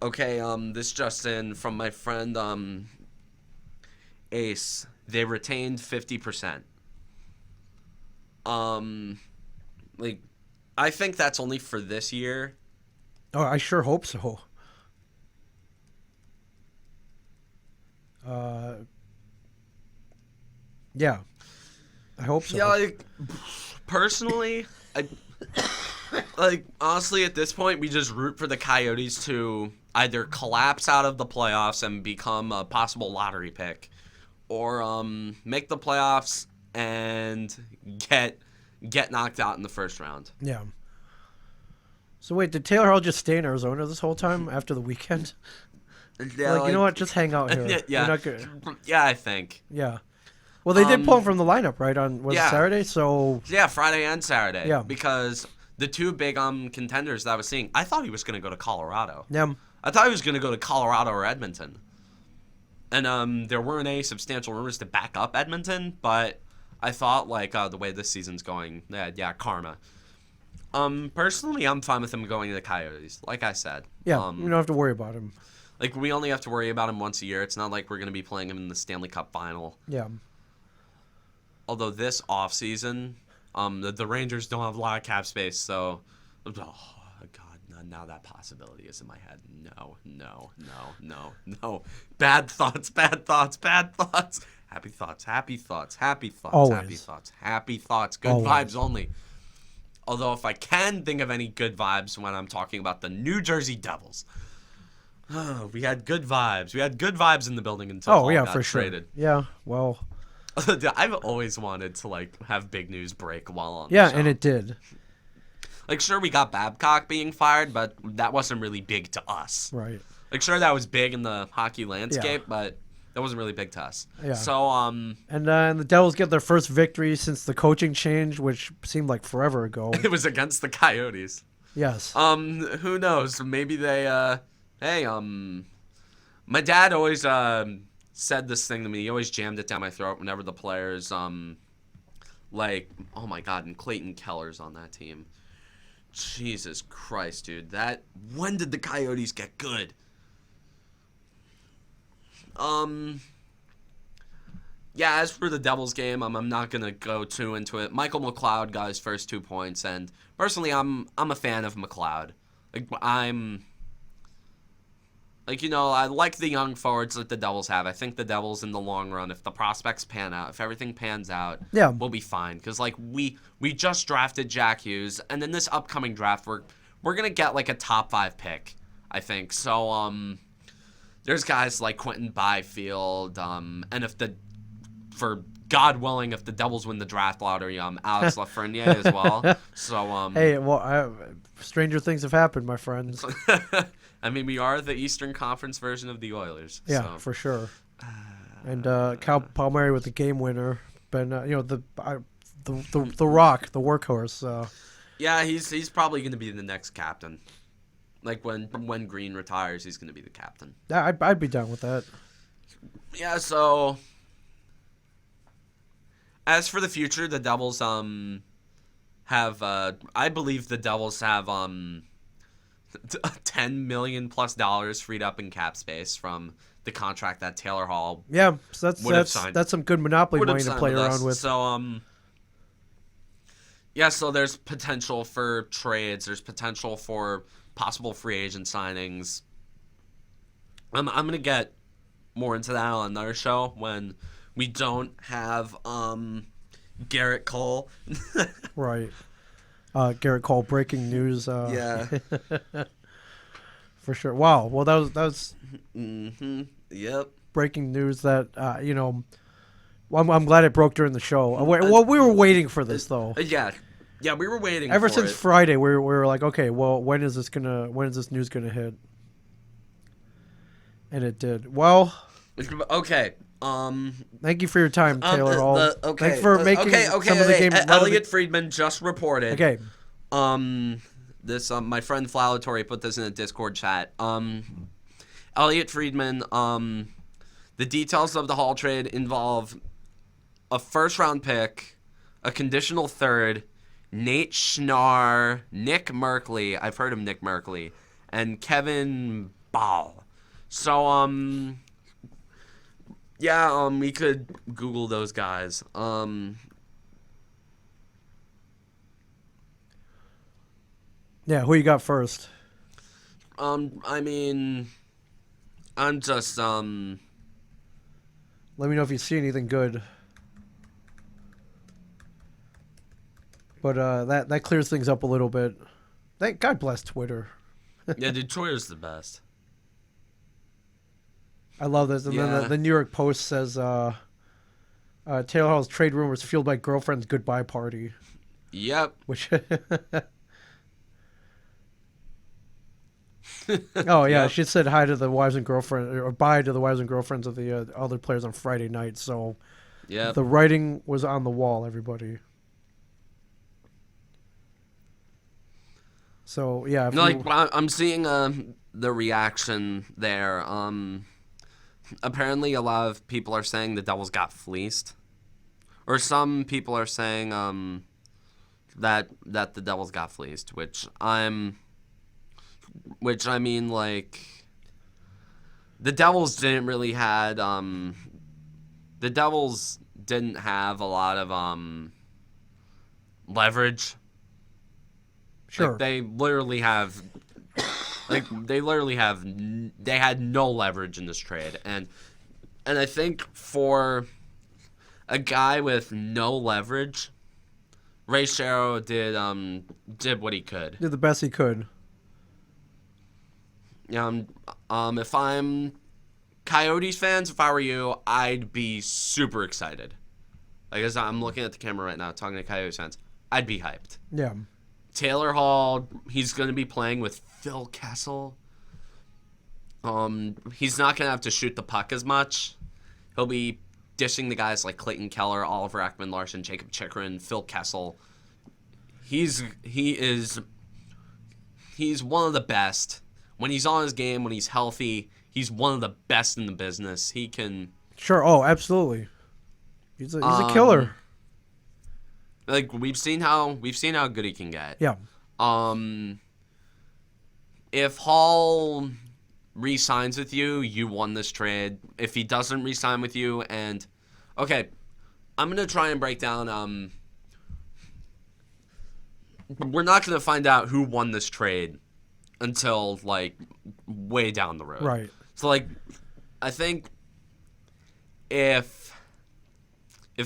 okay. This just in from my friend Ace. They retained 50%. Like, I think that's only for this year. Oh, I sure hope so. Yeah, I hope so. Yeah, like, personally, honestly, at this point, we just root for the Coyotes to either collapse out of the playoffs and become a possible lottery pick, or make the playoffs and get knocked out in the first round. Yeah. So wait, did Taylor Hall just stay in Arizona this whole time after the weekend? Yeah, you know what? Just hang out here. Yeah, not good. Yeah, I think. Yeah. Well, they did pull him from the lineup, right? On it Saturday? So yeah, Friday and Saturday. Yeah. Because the two big contenders that I was seeing, I thought he was going to go to Colorado. Yeah. I thought he was going to go to Colorado or Edmonton. And there weren't any substantial rumors to back up Edmonton, but I thought, like, the way this season's going, karma. Personally, I'm fine with him going to the Coyotes, like I said. Yeah, we don't have to worry about him. Like, we only have to worry about him once a year. It's not like we're going to be playing him in the Stanley Cup final. Yeah. Although this offseason, the Rangers don't have a lot of cap space, so... Oh, God, now that possibility is in my head. No. Bad thoughts. Happy thoughts. Always. Happy thoughts. Good vibes only. Although if I can think of any good vibes when I'm talking about the New Jersey Devils... we had good vibes. We had good vibes in the building until Hall got for traded. Sure. Yeah, well... I've always wanted to, like, have big news break while on the show. And it did. Like, sure, we got Babcock being fired, but that wasn't really big to us. Right. Like, sure, that was big in the hockey landscape, but that wasn't really big to us. Yeah. So, And the Devils get their first victory since the coaching change, which seemed like forever ago. It was against the Coyotes. Yes. Who knows? Maybe they, my dad always, said this thing to me. He always jammed it down my throat whenever the players, like, oh my God, and Clayton Keller's on that team. Jesus Christ, dude. When did the Coyotes get good? Yeah, as for the Devils game, I'm not going to go too into it. Michael McLeod got his first 2 points, and personally, I'm a fan of McLeod. I like the young forwards that the Devils have. I think the Devils, in the long run, if the prospects pan out, if everything pans out, we'll be fine. Because, we just drafted Jack Hughes, and in this upcoming draft, we're going to get, a top 5 pick, I think. So, there's guys like Quentin Byfield, and for God willing, if the Devils win the draft lottery, Alex Lafreniere as well. So, hey, stranger things have happened, my friends. I mean, we are the Eastern Conference version of the Oilers. Yeah, so. for sure. And Cal Palmieri with the game winner, been the Rock, the workhorse. Yeah, he's probably going to be the next captain. When Green retires, he's going to be the captain. Yeah, I'd be down with that. Yeah. So, as for the future, the Devils have I believe the Devils have $10 million plus freed up in cap space from the contract that Taylor Hall so that's some good Monopoly money to play around with. So so there's potential for trades, there's potential for possible free agent signings. I'm gonna get more into that on another show when we don't have Garrett Cole. Right. Garrett Cole, breaking news. Yeah. For sure. Wow. Well, that was Mm-hmm. Yep. breaking news that, I'm glad it broke during the show. Well, we were waiting for this, though. Yeah. Yeah, we were waiting Ever for since it. Friday, we were like, okay, well, when is this news gonna hit? And it did. Well, okay. thank you for your time, Taylor Hall. Okay. Thanks for making some of the game. Elliot Friedman just reported. Okay. This my friend Flowatory put this in a Discord chat. Elliot Friedman. The details of the Hall trade involve a first-round pick, a conditional third, Nate Schnarr, Nick Merkley. I've heard of Nick Merkley, and Kevin Ball. So we could Google those guys. Yeah, who you got first? I mean, I'm just Let me know if you see anything good. But that clears things up a little bit. God bless Twitter. Yeah, dude, Twitter's the best. I love this. And then the New York Post says Taylor Hall's trade rumors fueled by girlfriend's goodbye party. Yep. Which oh yeah, Yep. she said hi to the wives and girlfriend, or bye to the wives and girlfriends of the other players on Friday night. So yeah, the writing was on the wall, everybody. So yeah, I'm seeing the reaction there. Apparently, a lot of people are saying the Devils got fleeced, or some people are saying that the Devils got fleeced, which I mean, the Devils didn't really the Devils didn't have a lot of leverage. sure. They had no leverage in this trade, and I think for a guy with no leverage, Ray Shero did what he could. Did the best he could. If I'm Coyotes fans, if I were you, I'd be super excited. As I'm looking at the camera right now, talking to Coyotes fans, I'd be hyped. Yeah. Taylor Hall, he's going to be playing with Phil Kessel. He's not going to have to shoot the puck as much. He'll be dishing the guys like Clayton Keller, Oliver Ekman-Larsson, Jacob Chychrun, Phil Kessel. He's one of the best. When he's on his game, when he's healthy, he's one of the best in the business. He can... Sure. Oh, absolutely. He's a killer. We've seen how good he can get. Yeah. If Hall re-signs with you, you won this trade. If he doesn't re-sign with you, and okay, I'm gonna try and break down. We're not gonna find out who won this trade until like way down the road. Right. So like, I think if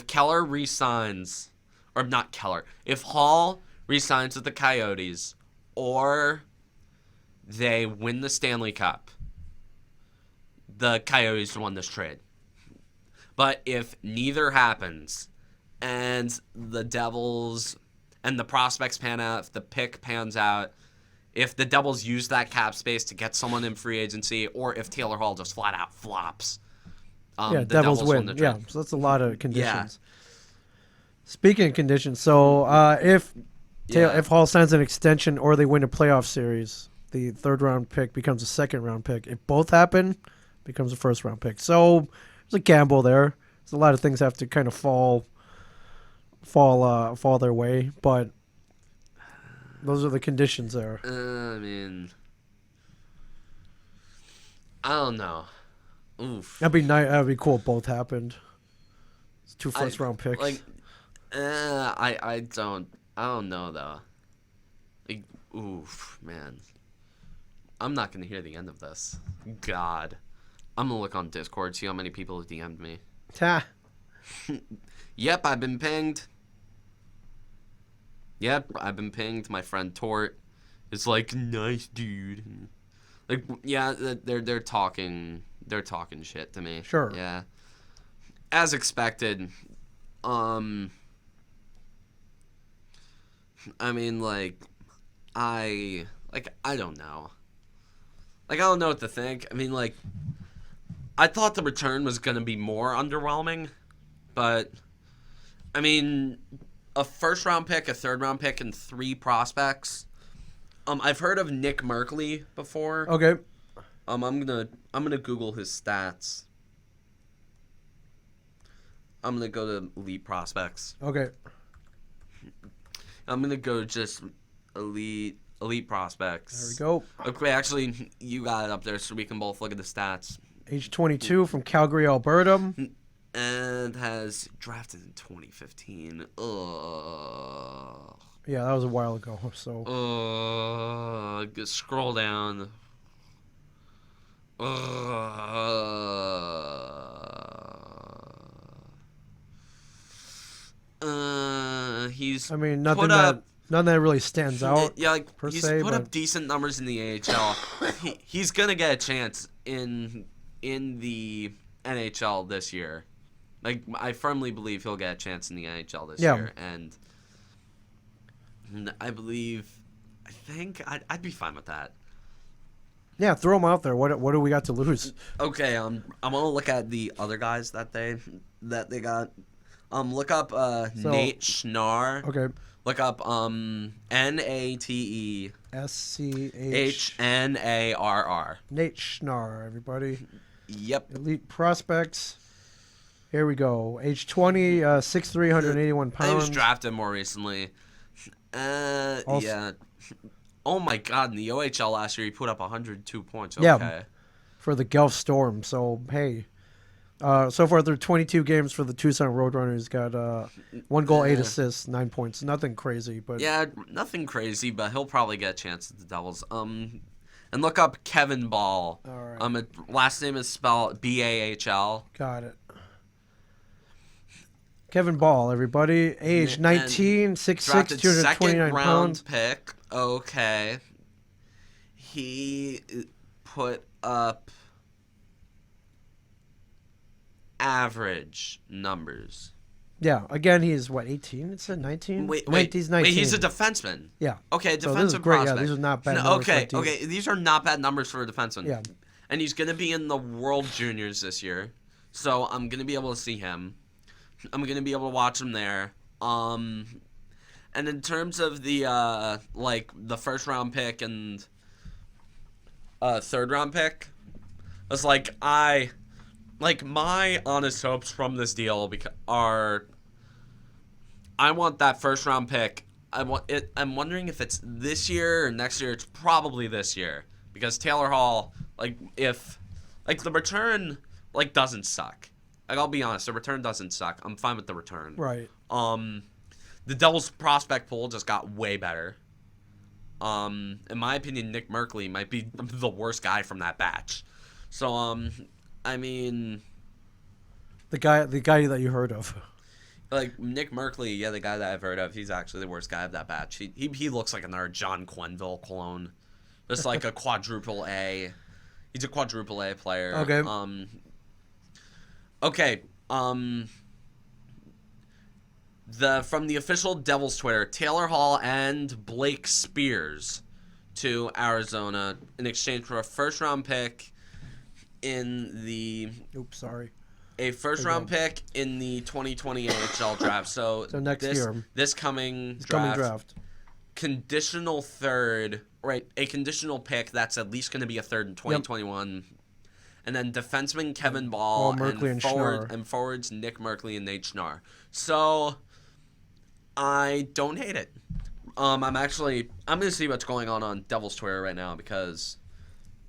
Keller re-signs, or not Keller, if Hall re-signs with the Coyotes, or they win the Stanley Cup, the Coyotes won this trade. But if neither happens, and the Devils and the prospects pan out, if the pick pans out, if the Devils use that cap space to get someone in free agency, or if Taylor Hall just flat out flops, the Devils win. the Yeah, trade. so that's a lot of conditions. Speaking of conditions, so if Hall signs an extension or they win a playoff series, the third-round pick becomes a second-round pick. If both happen, becomes a first-round pick. So there's a gamble there. There's a lot of things have to kind of fall their way, but those are the conditions there. I mean, I don't know. Oof. That'd be nice. That'd be cool if both happened. It's two first-round picks. Like, I don't know though. Like, oof, man. I'm not gonna hear the end of this. God, I'm gonna look on Discord, see how many people have DM'd me. Ta. Yep, I've been pinged. Yep, I've been pinged. My friend Tort is like, nice dude. Like, yeah, they're talking shit to me. Sure. Yeah. As expected. I mean, I don't know. I don't know what to think. I mean, I thought the return was going to be more underwhelming, but, I mean, a first-round pick, a third-round pick, and 3 prospects. I've heard of Nick Merkley before. Okay. I'm gonna Google his stats. I'm gonna go to Elite Prospects. Okay. I'm gonna go just Elite Prospects. There we go. Okay, actually, you got it up there, so we can both look at the stats. Age 22 from Calgary, Alberta. And has drafted in 2015. Ugh. Yeah, that was a while ago. So. Scroll down. He's. I mean, nothing that really stands out. Yeah, per he's se, put but up decent numbers in the AHL. He's gonna get a chance in the NHL this year. I firmly believe he'll get a chance in the NHL this year, and I think I'd be fine with that. Yeah, throw him out there. What do we got to lose? Okay, I'm gonna look at the other guys that they got. Look up Nate Schnarr. Okay. Look up NATE SCHNARR. Nate Schnarr, everybody. Yep. Elite Prospects. Here we go. Age 20, 6'3", 181 pounds. He was drafted more recently. Yeah. Oh my God! In the OHL last year, he put up 102 points. Okay. Yeah. For the Guelph Storm. So hey, so far through 22 games for the Tucson Roadrunners, got 1 goal, 8 assists, 9 points. Nothing crazy, but yeah, nothing crazy. But he'll probably get a chance at the Devils. And look up Kevin Ball. All right. Last name is spelled BAHL. Got it. Kevin Ball, everybody. Age 19, 6'6", 229 pounds. Pick. Okay. He put up average numbers. Yeah. Again, he's what, 18? It said 19? Wait, he's 19. Wait, he's a defenseman. Yeah. Okay, So defensive this is great. prospect. Yeah, these are not bad No, numbers. okay, these are not bad numbers for a defenseman. Yeah. And he's going to be in the World Juniors this year. So I'm going to be able to see him. I'm going to be able to watch him there. And in terms of the the first round pick and third round pick, it's my honest hopes from this deal are I want that first round pick. I'm wondering if it's this year or next year. It's probably this year because Taylor Hall, the return doesn't suck. Like, I'll be honest, the return doesn't suck. I'm fine with the return. Right. The Devils prospect pool just got way better. In my opinion, Nick Merkley might be the worst guy from that batch. So, I mean, the guy that you heard of. Like, Nick Merkley, yeah, the guy that I've heard of, he's actually the worst guy of that batch. He looks like another John Quenneville clone. Just like a quadruple A. He's a quadruple A player. Okay. Okay. From the official Devils Twitter, Taylor Hall and Blake Spears to Arizona in exchange for a first-round pick in the... Oops, sorry. A first-round pick in the 2020 AHL draft. So next year. This coming draft. Conditional third, right? A conditional pick that's at least going to be a third in 2021. Yep. And then defenseman Kevin Ball and forwards Nick Merkley and Nate Schnarr. So I don't hate it. I'm going to see what's going on Devils Twitter right now because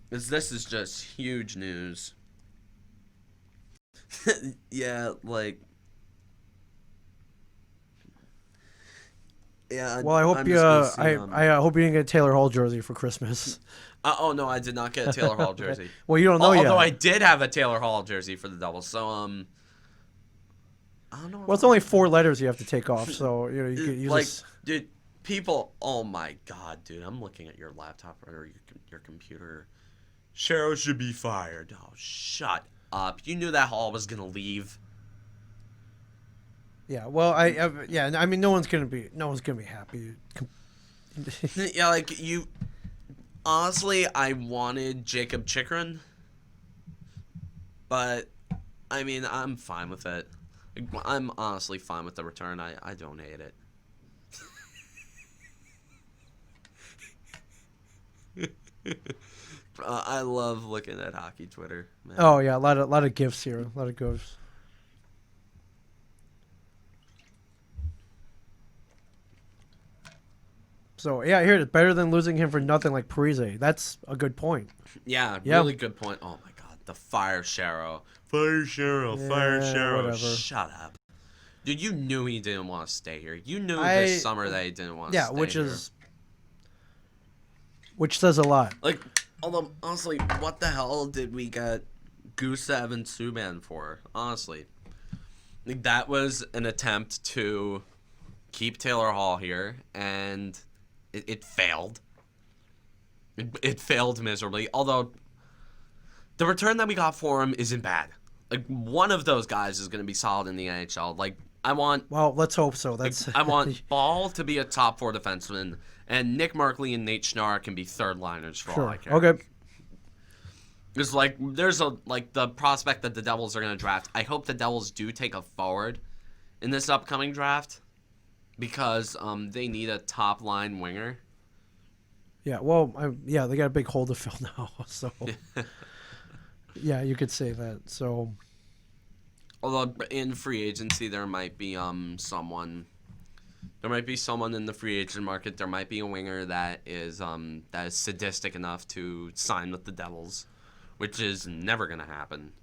this is just huge news. Yeah, like... Yeah. Well, I hope I hope you didn't get a Taylor Hall jersey for Christmas. Oh no, I did not get a Taylor Hall jersey. Well, you don't know yet. Although I did have a Taylor Hall jersey for the Devils, so I don't know. Well, it's only 4 letters you have to take off, so you just... dude, people. Oh my god, dude, I'm looking at your laptop or your computer. Cheryl should be fired. Oh, shut up! You knew that Hall was gonna leave. Yeah, well, I mean, no one's gonna be happy. Yeah, like you. Honestly, I wanted Jacob Chikrin, but I mean, I'm fine with it. I'm honestly fine with the return. I don't hate it. I love looking at hockey Twitter, man. Oh yeah, a lot of gifs here, a lot of gifs. So, yeah, here, it's better than losing him for nothing like Parise. That's a good point. Yeah, really good point. Oh, my God. The Fire Shero. Fire Shero. Yeah, Fire Shero. Whatever. Shut up. Dude, you knew he didn't want to stay here. You knew this summer that he didn't want to stay here. Yeah, which says a lot. Like, although, honestly, what the hell did we get Gusev and Subban for? Honestly. Like, that was an attempt to keep Taylor Hall here, and... It failed. It failed miserably. Although, the return that we got for him isn't bad. Like, one of those guys is going to be solid in the NHL. Like, Well, let's hope so. I want Ball to be a top 4 defenseman, and Nick Merkley and Nate Schnarr can be third liners for all I care. Okay. There's the prospect that the Devils are going to draft. I hope the Devils do take a forward in this upcoming draft. Because they need a top line winger. Yeah, well, they got a big hole to fill now. So, yeah, you could say that. So, although in free agency there might be someone in the free agent market. There might be a winger that is sadistic enough to sign with the Devils, which is never gonna happen.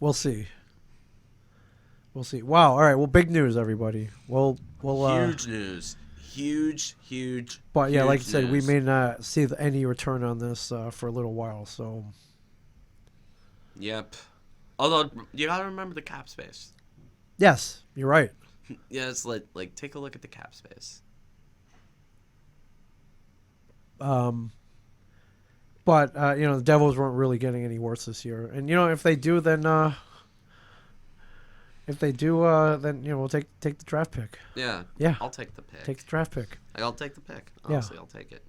We'll see. We'll see. Wow. All right. Well, big news, everybody. We'll huge news. Huge. But yeah, huge like you said, news. we may not see any return on this for a little while. So. Yep. Although you gotta remember the cap space. Yes, you're right. Yeah, it's like take a look at the cap space. But the Devils weren't really getting any worse this year, and if they do, then. If they do, then we'll take the draft pick. Yeah. Yeah. I'll take the pick. Take the draft pick. I'll take the pick. Honestly, I'll take it.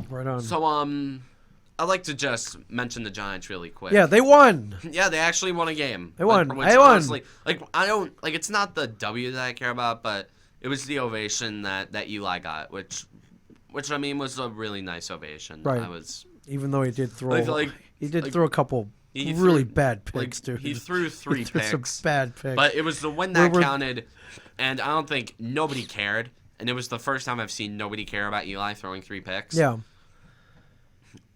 Right on. So I'd like to just mention the Giants really quick. Yeah, they won. Yeah, they actually won a game. They won. Which, they won. Honestly, I don't it's not the W that I care about, but it was the ovation that Eli got, which I mean was a really nice ovation. Right. Even though he did throw throw a couple really bad picks, dude. He threw 3 picks. Some bad picks. But it was the win that counted. And I don't think nobody cared. And it was the first time I've seen nobody care about Eli throwing 3 picks. Yeah.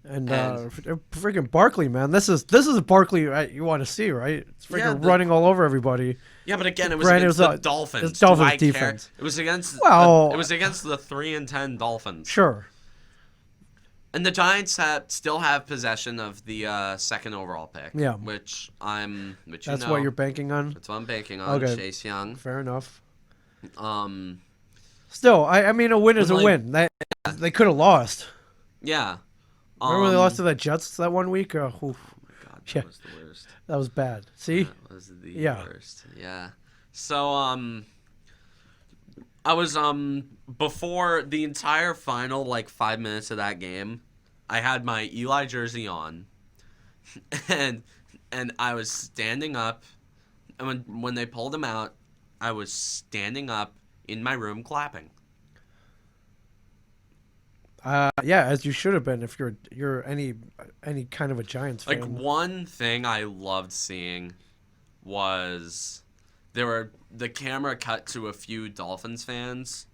And freaking Barkley, man, this is a Barkley you want to see, right? It's freaking running all over everybody. Yeah, but again, it was against the Dolphins. It's Dolphins defense. It was against it was against the 3-10 Dolphins. Sure. And the Giants still have possession of the second overall pick. Yeah. Which That's what you're banking on. That's what I'm banking on. Okay. Chase Young. Fair enough. Still, I mean, a win is a win. They could have lost. Yeah. Remember when they lost to the Jets that one week? Oh my God, that was the worst. That was bad. See? That was the worst. Yeah. So, I was, before the entire final, 5 minutes of that game, I had my Eli jersey on, and I was standing up, and when they pulled him out, I was standing up in my room clapping. Yeah, as you should have been if you're any kind of a Giants fan. One thing I loved seeing was the camera cut to a few Dolphins fans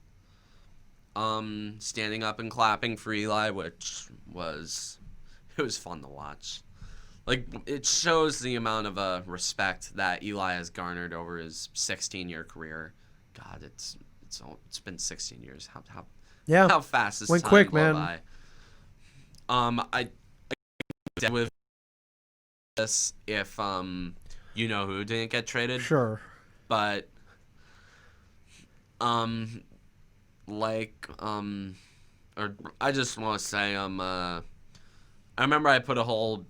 standing up and clapping for Eli, which was fun to watch. It shows the amount of respect that Eli has garnered over his 16-year career. God, it's been 16 years. How fast is went time quick, go man. by? I with this if you know who didn't get traded. Sure. But or I just want to say I remember I put a whole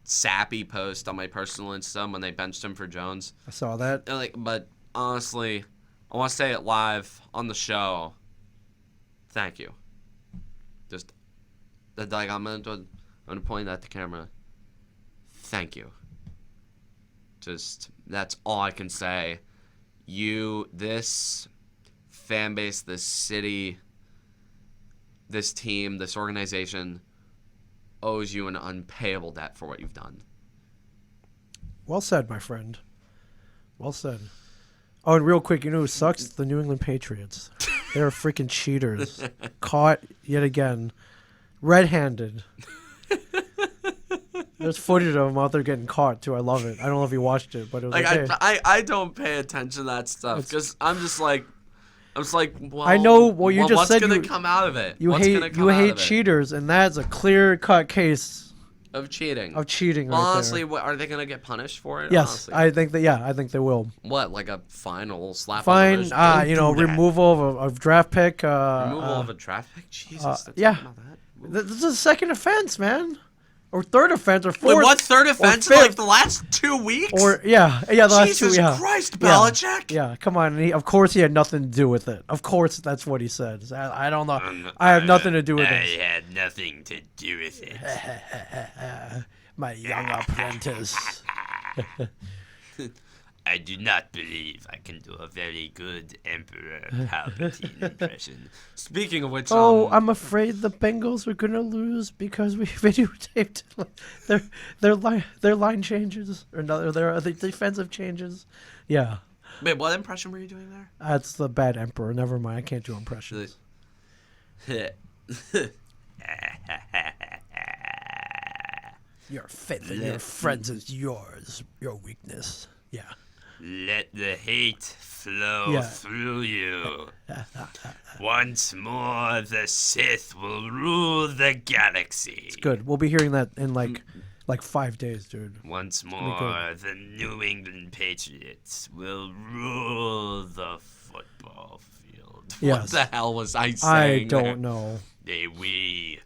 sappy post on my personal Insta when they benched him for Jones. I saw that. But honestly, I want to say it live on the show. Thank you. Just I'm gonna point at the camera. Thank you. Just that's all I can say. This fan base, this city, this team, this organization owes you an unpayable debt for what you've done. Well said, my friend. Well said. Oh, and real quick, you know who sucks? The New England Patriots. They're freaking cheaters. Caught yet again. Red-handed. There's footage of them out there getting caught, too. I love it. I don't know if you watched it, but it was okay. I don't pay attention to that stuff because I'm just like, well, I know. Well, you just what's said gonna come out of it? You hate cheaters, and that's a clear-cut case of cheating. Well, honestly, are they gonna get punished for it? Yes, honestly? I think they will. What, like a fine old slap? Fine, removal of draft pick. Removal of a draft pick. Jesus. Yeah. This is a second offense, man. Or third offense, or fourth. Wait, what third offense in the last 2 weeks? The last 2 weeks. Jesus Christ, Belichick! Yeah, come on. Of course he had nothing to do with it. Of course that's what he said. I don't know. I have nothing to do with it. I had nothing to do with it. My young apprentice. I do not believe I can do a very good Emperor Palpatine impression. Speaking of which, I'm afraid the Bengals are gonna lose because we videotaped their line changes or their defensive changes. Yeah. Wait, what impression were you doing there? That's the bad Emperor. Never mind. I can't do impressions. Your faith in your friends is yours. Your weakness. Yeah. Let the hate flow through you. Once more, the Sith will rule the galaxy. It's good. We'll be hearing that in like 5 days, dude. Once more, the New England Patriots will rule the football field. Yes. What the hell was I saying? I don't know. We.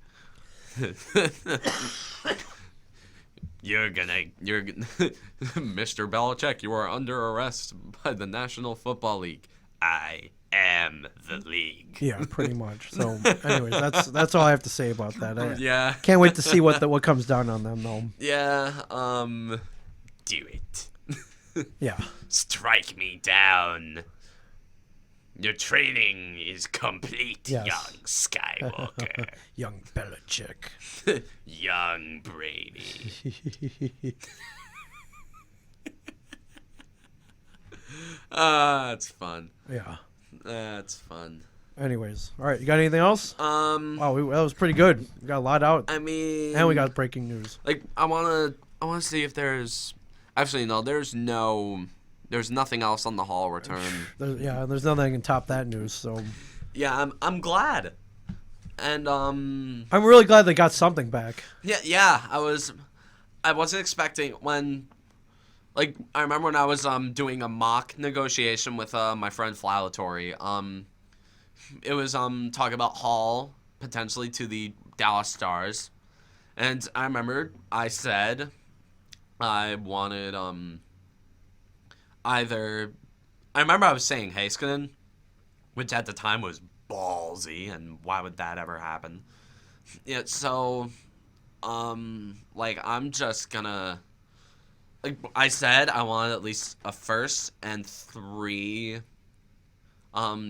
You're Mr. Belichick, you are under arrest by the National Football League. I am the league. Yeah, pretty much. So, anyways, that's all I have to say about that. Yeah. Can't wait to see what comes down on them, though. Yeah. Do it. Yeah. Strike me down. Your training is complete, yes. young Skywalker. Young Belichick. Young Brady. That's fun. Yeah. That's fun. Anyways, all right. You got anything else? Wow, that was pretty good. We got a lot out, I mean, and we got breaking news. like I wanna see if there's actually no, there's nothing else on the Hall return. There's nothing that can top that news. So Yeah, I'm glad, and I'm really glad they got something back. yeah, I wasn't expecting when. Like, I remember when I was doing a mock negotiation with my friend Flalatori. It was talking about Hall potentially to the Dallas Stars, and I remember I said I wanted either. I remember I was saying Heiskanen, which at the time was ballsy, and why would that ever happen? Yeah, so like I'm just gonna. Like I said, I wanted at least a first and 3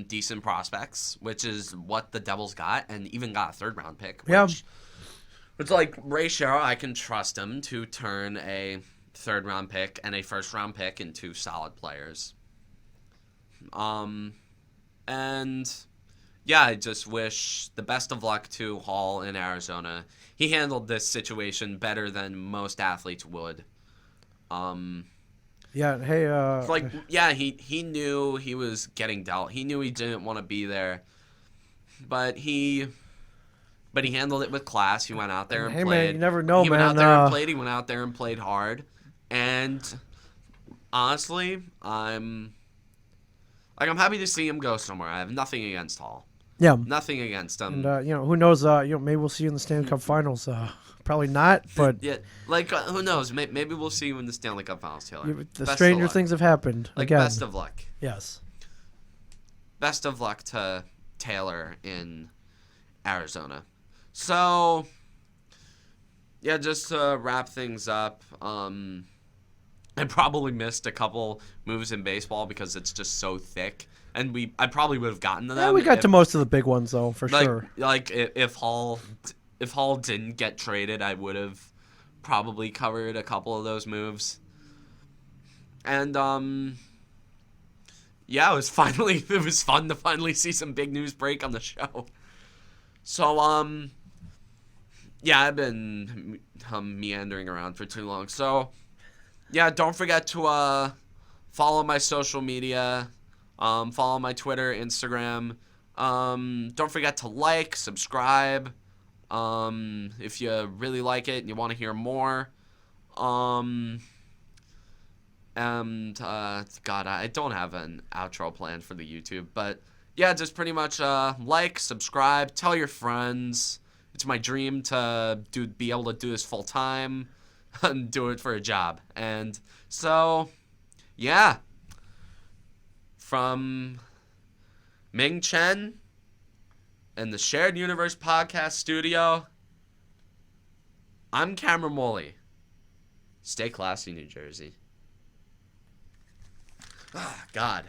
decent prospects, which is what the Devils got, and even got a 3rd round pick. It's like Ray Sherrill, I can trust him to turn a 3rd round pick and a 1st round pick into solid players. And yeah, I just wish the best of luck to Hall in Arizona. He handled this situation better than most athletes would. Yeah. Hey. Like, yeah, he knew he was getting dealt. He knew he didn't want to be there, but he handled it with class. He went out there and hey, played. man, you never know, he man. Went out there and played. He went out there and played hard. And honestly, I'm happy to see him go somewhere. I have nothing against Hall. Yeah. Nothing against him. And who knows? Maybe we'll see you in the Stanley Cup Finals. Probably not, but yeah, like who knows? Maybe we'll see you in the Stanley Cup Finals, Taylor. The stranger things have happened. Like again. best of luck. Yes. Best of luck to Taylor in Arizona. So, yeah, just to wrap things up, I probably missed a couple moves in baseball because it's just so thick, and I probably would have gotten to them. Yeah, we got to most of the big ones though, for sure. Like if Hall didn't get traded, I would have probably covered a couple of those moves. And yeah, it was fun to finally see some big news break on the show. So yeah, I've been meandering around for too long. So yeah, don't forget to follow my social media, follow my Twitter, Instagram. Don't forget to like, subscribe. If you really like it and you want to hear more. God, I don't have an outro plan for the YouTube, but yeah, just pretty much like, subscribe, tell your friends. It's my dream to be able to do this full time and do it for a job. And so, yeah, from Ming Chen and the Shared Universe Podcast Studio, I'm Cameron Woolley. Stay classy, New Jersey. Ah, God.